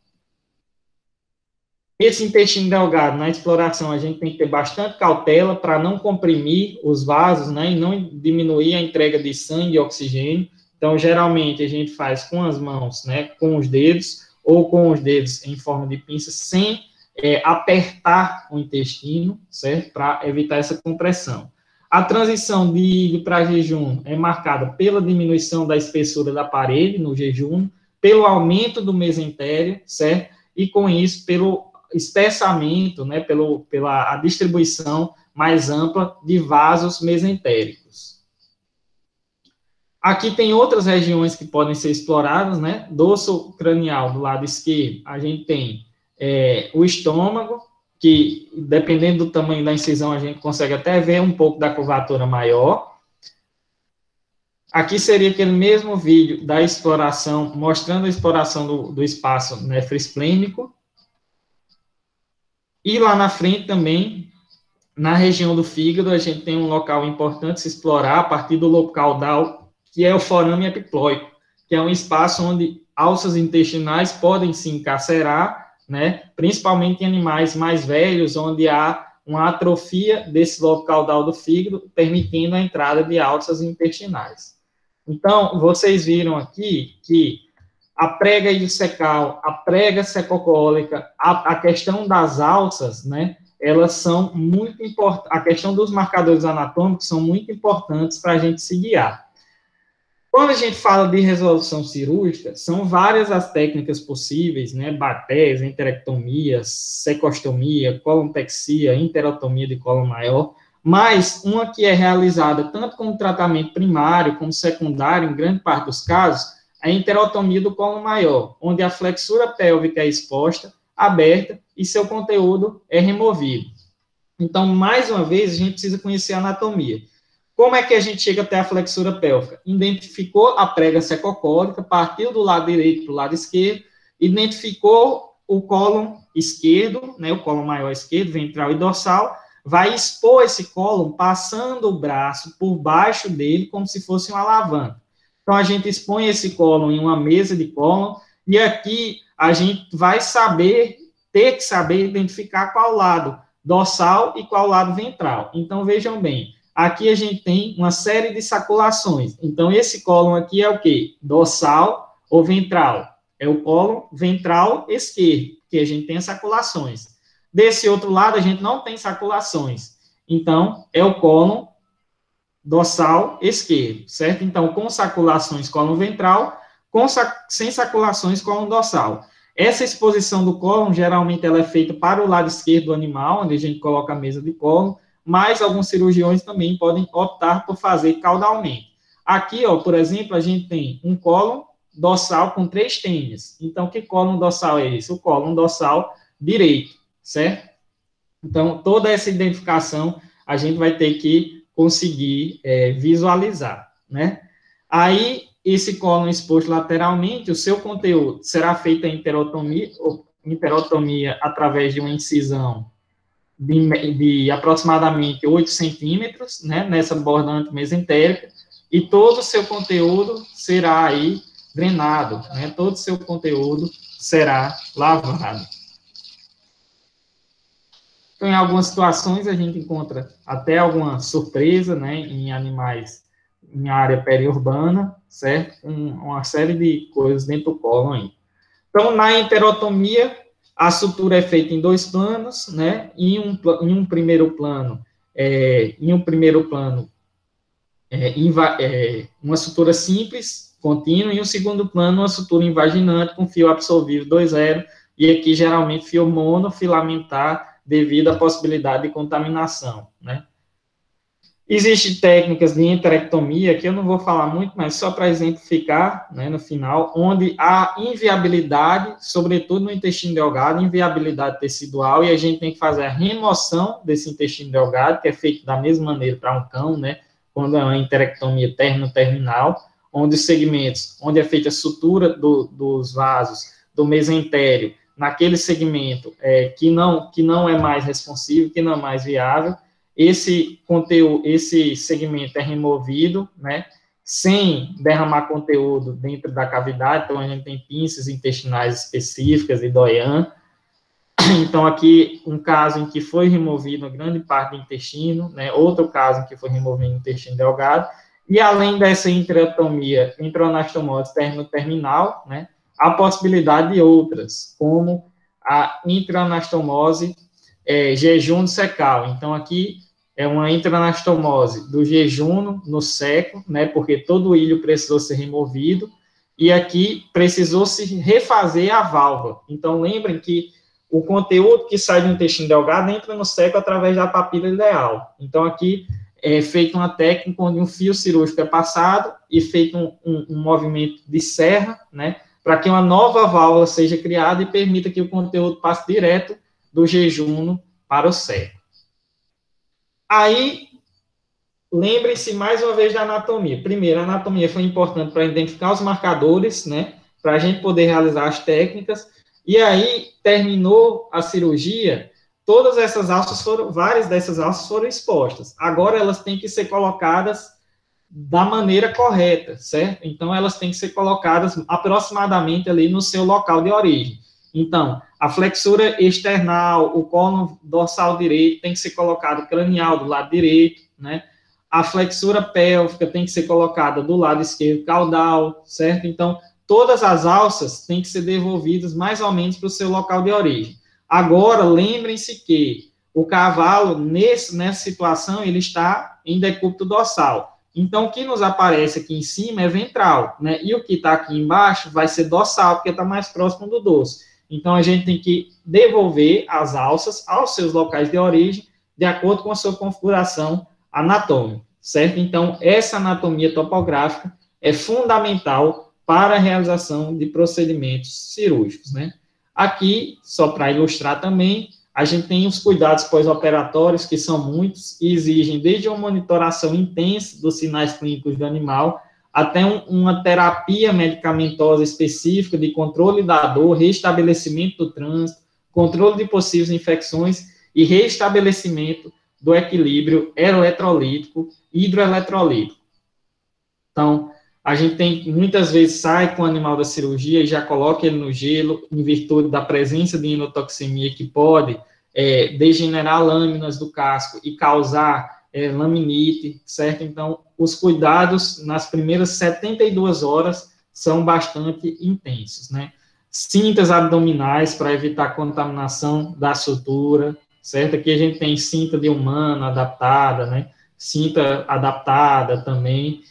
Esse intestino delgado, na exploração, a gente tem que ter bastante cautela para não comprimir os vasos, né, e não diminuir a entrega de sangue e oxigênio. Então, geralmente, a gente faz com as mãos, né, com os dedos, ou com os dedos em forma de pinça, sem apertar o intestino, certo? Para evitar essa compressão. A transição de ilho para jejum é marcada pela diminuição da espessura da parede no jejum, pelo aumento do mesentério, certo? E, com isso, pelo espessamento, né, pela distribuição mais ampla de vasos mesentéricos. Aqui tem outras regiões que podem ser exploradas, né? Dorso cranial do lado esquerdo, a gente tem o estômago, que dependendo do tamanho da incisão, a gente consegue até ver um pouco da curvatura maior. Aqui seria aquele mesmo vídeo da exploração, mostrando a exploração do espaço nefroesplênico. E lá na frente também, na região do fígado, a gente tem um local importante se explorar a partir do lobo caudal, que é o forame epiploico, que é um espaço onde alças intestinais podem se encarcerar, né, principalmente em animais mais velhos, onde há uma atrofia desse lobo caudal do fígado, permitindo a entrada de alças intestinais. Então, vocês viram aqui que a prega iliocecal, a prega secocólica, a questão das alças, né, elas são muito importantes, a questão dos marcadores anatômicos são muito importantes para a gente se guiar. Quando a gente fala de resolução cirúrgica, são várias as técnicas possíveis, né, batés, enterectomia, secostomia, colontexia, interotomia de cólon maior, mas uma que é realizada tanto como tratamento primário como secundário, em grande parte dos casos, é a enterotomia do cólon maior, onde a flexura pélvica é exposta, aberta, e seu conteúdo é removido. Então, mais uma vez, a gente precisa conhecer a anatomia. Como é que a gente chega até a flexura pélvica? Identificou a prega secocólica, partiu do lado direito para o lado esquerdo, identificou o cólon esquerdo, né, o cólon maior esquerdo, ventral e dorsal, vai expor esse cólon passando o braço por baixo dele, como se fosse uma alavanca. Então, a gente expõe esse cólon em uma mesa de cólon, e aqui a gente vai ter que saber identificar qual lado dorsal e qual lado ventral. Então, vejam bem, aqui a gente tem uma série de saculações. Então, esse cólon aqui é o quê? Dorsal ou ventral? É o cólon ventral esquerdo, que a gente tem as saculações. Desse outro lado, a gente não tem saculações. Então, é o cólon dorsal esquerdo, certo? Então, com saculações, cólon ventral, sem saculações, cólon dorsal. Essa exposição do cólon, geralmente, ela é feita para o lado esquerdo do animal, onde a gente coloca a mesa de cólon, mas alguns cirurgiões também podem optar por fazer caudalmente. Aqui, ó, por exemplo, a gente tem um cólon dorsal com 3 tênias. Então, que cólon dorsal é esse? O cólon dorsal direito, certo? Então, toda essa identificação a gente vai ter que conseguir visualizar, né? Aí, esse cólon exposto lateralmente, o seu conteúdo será feita enterotomia através de uma incisão de aproximadamente 8 centímetros, né, nessa borda antimesentérica, e todo o seu conteúdo será aí drenado, né, todo o seu conteúdo será lavado. Então, em algumas situações, a gente encontra até alguma surpresa, né, em animais em área periurbana, certo? Uma série de coisas dentro do cólon aí. Então, na enterotomia, a sutura é feita em 2 planos, né? Em um primeiro plano, uma sutura simples, contínua, e um segundo plano, uma sutura invaginante com fio absorvível 2,0, e aqui geralmente fio monofilamentar devido à possibilidade de contaminação, né? Existem técnicas de enterectomia, que eu não vou falar muito, mas só para exemplificar, né, no final, onde há inviabilidade, sobretudo no intestino delgado, inviabilidade tecidual, e a gente tem que fazer a remoção desse intestino delgado, que é feito da mesma maneira para um cão, né, quando é uma enterectomia terminal, onde os segmentos, onde é feita a sutura dos vasos, do mesentério, naquele segmento que não é mais responsivo, que não é mais viável, esse conteúdo, esse segmento é removido, né, sem derramar conteúdo dentro da cavidade. Então, a gente tem pinças intestinais específicas e doyan. Então, aqui, um caso em que foi removido uma grande parte do intestino, né, outro caso em que foi removido o intestino delgado, e além dessa enterotomia, enteroanastomose terminal, né, a possibilidade de outras, como a enteroanastomose jejum secal. Então, aqui é uma enteroanastomose do jejum no seco, né, porque todo o ilho precisou ser removido, e aqui precisou se refazer a válvula. Então, lembrem que o conteúdo que sai do intestino delgado entra no seco através da papila ileal. Então, aqui é feita uma técnica onde um fio cirúrgico é passado e feito um movimento de serra, né, para que uma nova válvula seja criada e permita que o conteúdo passe direto do jejum para o seco. Aí, lembrem-se mais uma vez da anatomia. Primeiro, a anatomia foi importante para identificar os marcadores, né, para a gente poder realizar as técnicas, e aí, terminou a cirurgia, várias dessas alças foram expostas. Agora, elas têm que ser colocadas da maneira correta, certo? Então, elas têm que ser colocadas aproximadamente ali no seu local de origem. Então, a flexura external, o cólon dorsal direito tem que ser colocado cranial do lado direito, né? A flexura pélvica tem que ser colocada do lado esquerdo caudal, certo? Então, todas as alças têm que ser devolvidas mais ou menos para o seu local de origem. Agora, lembrem-se que o cavalo, nessa situação, ele está em decúbito dorsal. Então, o que nos aparece aqui em cima é ventral, né? E o que está aqui embaixo vai ser dorsal, porque está mais próximo do dorso. Então, a gente tem que devolver as alças aos seus locais de origem de acordo com a sua configuração anatômica, certo? Então, essa anatomia topográfica é fundamental para a realização de procedimentos cirúrgicos, né? Aqui, só para ilustrar também, a gente tem os cuidados pós-operatórios, que são muitos, e exigem desde uma monitoração intensa dos sinais clínicos do animal, até uma terapia medicamentosa específica de controle da dor, restabelecimento do trânsito, controle de possíveis infecções e restabelecimento do equilíbrio eletrolítico e hidroeletrolítico. Então, a gente tem, muitas vezes, sai com o animal da cirurgia e já coloca ele no gelo, em virtude da presença de inotoxemia que pode degenerar lâminas do casco e causar laminite, certo? Então, os cuidados nas primeiras 72 horas são bastante intensos, né? Cintas abdominais para evitar contaminação da sutura, certo? Aqui a gente tem cinta de humano adaptada, né? Cinta adaptada também.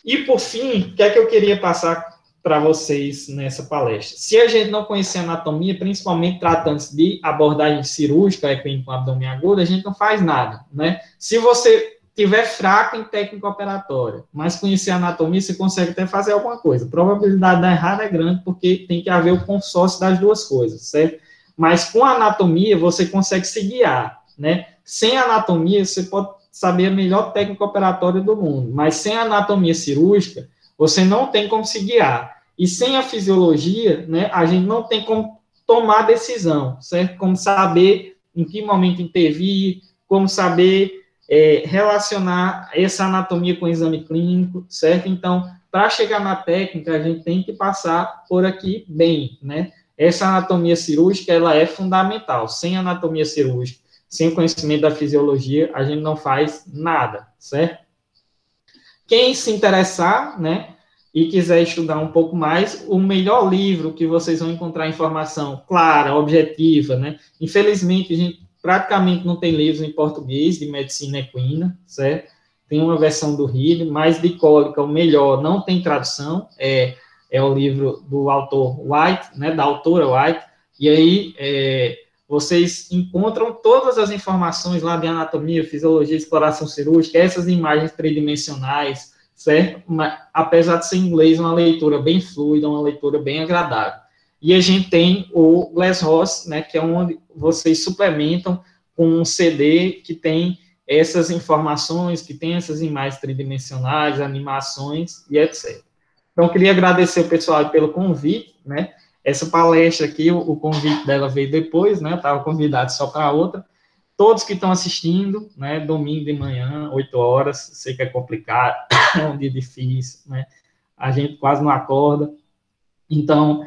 E, por fim, o que é que eu queria passar para vocês nessa palestra? Se a gente não conhecer anatomia, principalmente tratando-se de abordagem cirúrgica equino com abdômen agudo, a gente não faz nada, né? Se você tiver fraco em técnica operatória, mas conhecer anatomia, você consegue até fazer alguma coisa. A probabilidade de dar errado é grande, porque tem que haver o consórcio das duas coisas, certo? Mas com a anatomia, você consegue se guiar, né? Sem anatomia, você pode saber a melhor técnica operatória do mundo, mas sem a anatomia cirúrgica, você não tem como se guiar. E sem a fisiologia, né, a gente não tem como tomar decisão, certo? Como saber em que momento intervir, como saber relacionar essa anatomia com o exame clínico, certo? Então, para chegar na técnica, a gente tem que passar por aqui bem, né? Essa anatomia cirúrgica, ela é fundamental. Sem anatomia cirúrgica, sem conhecimento da fisiologia, a gente não faz nada, certo? Quem se interessar, né, e quiser estudar um pouco mais, o melhor livro que vocês vão encontrar informação clara, objetiva, né? Infelizmente, a gente praticamente não tem livros em português de medicina equina, certo? Tem uma versão do Riley, mas de cólica, o melhor, não tem tradução, é o livro do autor White, né, da autora White, e aí vocês encontram todas as informações lá de anatomia, fisiologia, exploração cirúrgica, essas imagens tridimensionais, certo? Mas, apesar de ser em inglês, uma leitura bem fluida, uma leitura bem agradável. E a gente tem o Glasshouse, né, que é onde vocês suplementam com um CD que tem essas informações, que tem essas imagens tridimensionais, animações e etc. Então, eu queria agradecer o pessoal pelo convite, né? Essa palestra aqui, o convite dela veio depois, né? Eu estava convidado só para outra. Todos que estão assistindo, né? Domingo de manhã, 8 horas, sei que é complicado, é um dia difícil, né? A gente quase não acorda. Então,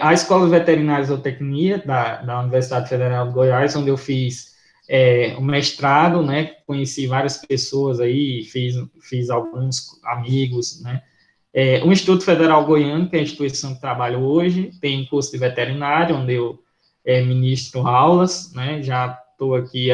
a Escola de Veterinária e Zootecnia da Universidade Federal de Goiás, onde eu fiz o mestrado, né? Conheci várias pessoas aí, fiz alguns amigos, né? O Instituto Federal Goiano, que é a instituição que trabalho hoje, tem curso de veterinário, onde eu ministro aulas, né? Já estou aqui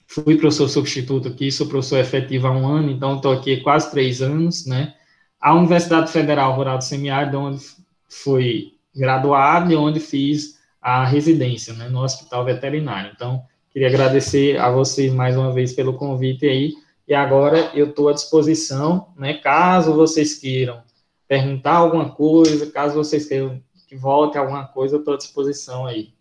fui professor substituto aqui, sou professor efetivo há 1 ano, então estou aqui há quase 3 anos, né? A Universidade Federal Rural do Semiárido, onde fui graduado e onde fiz a residência, né, no Hospital Veterinário. Então, queria agradecer a vocês mais uma vez pelo convite aí, e agora eu estou à disposição, né, caso vocês queiram perguntar alguma coisa, caso vocês queiram que volte alguma coisa, eu estou à disposição aí.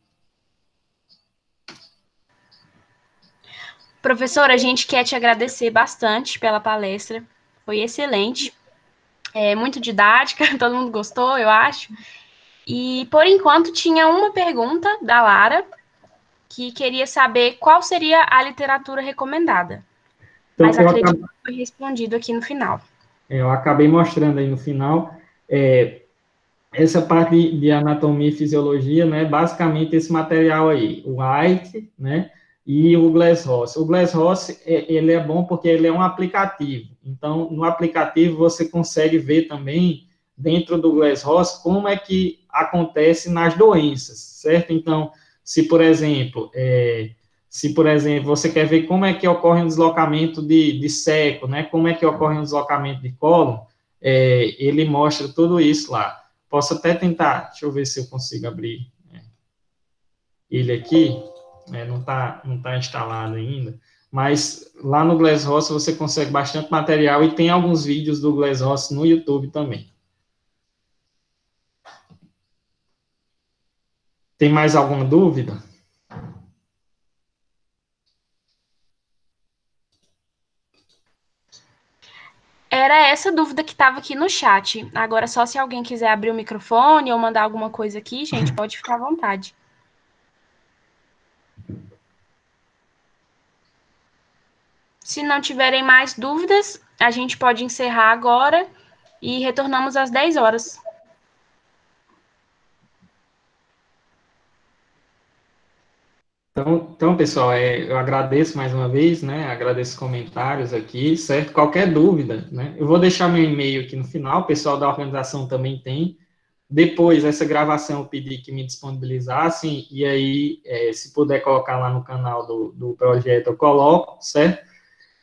Professor, a gente quer te agradecer bastante pela palestra, foi excelente, muito didática, todo mundo gostou, eu acho. E, por enquanto, tinha uma pergunta da Lara, que queria saber qual seria a literatura recomendada. Então, mas acredito que foi respondido aqui no final. Eu acabei mostrando aí no final, essa parte de anatomia e fisiologia, né, basicamente esse material aí, o White, né, e o Glasshouse. O Glasshouse, ele é bom porque ele é um aplicativo. Então, no aplicativo, você consegue ver também, dentro do Glasshouse, como é que acontece nas doenças, certo? Então, se, por exemplo, você quer ver como é que ocorre um deslocamento de seco, né? Como é que ocorre um deslocamento de cólon, ele mostra tudo isso lá. Posso até tentar, deixa eu ver se eu consigo abrir ele aqui. não tá instalado ainda, mas lá no Glasshouse você consegue bastante material e tem alguns vídeos do Glasshouse no YouTube também. Tem mais alguma dúvida? Era essa dúvida que estava aqui no chat. Agora, só se alguém quiser abrir o microfone ou mandar alguma coisa aqui, gente, pode ficar à vontade. Se não tiverem mais dúvidas, a gente pode encerrar agora e retornamos às 10 horas. Então, pessoal, eu agradeço mais uma vez, né? Agradeço os comentários aqui, certo? Qualquer dúvida, né? Eu vou deixar meu e-mail aqui no final, o pessoal da organização também tem. Depois, essa gravação eu pedi que me disponibilizassem, e aí, se puder colocar lá no canal do projeto, eu coloco, certo?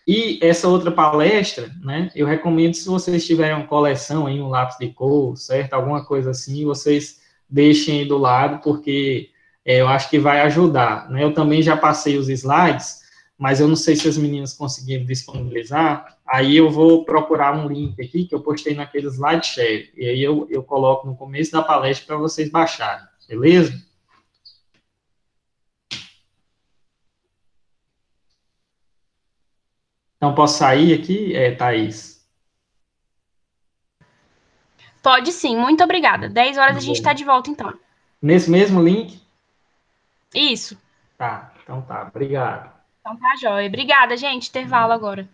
E essa outra palestra, né? Eu recomendo, se vocês tiverem uma coleção aí, um lápis de cor, certo? Alguma coisa assim, vocês deixem aí do lado, porque eu acho que vai ajudar, né? Eu também já passei os slides, mas eu não sei se as meninas conseguiram disponibilizar. Aí eu vou procurar um link aqui que eu postei naquele slide share, e aí eu coloco no começo da palestra para vocês baixarem, beleza? Então, posso sair aqui, Thaís? Pode sim, muito obrigada. 10 horas a gente está de volta, então. Nesse mesmo link? Isso. Tá, então tá, obrigado. Então tá, joia. Obrigada, gente. Intervalo agora.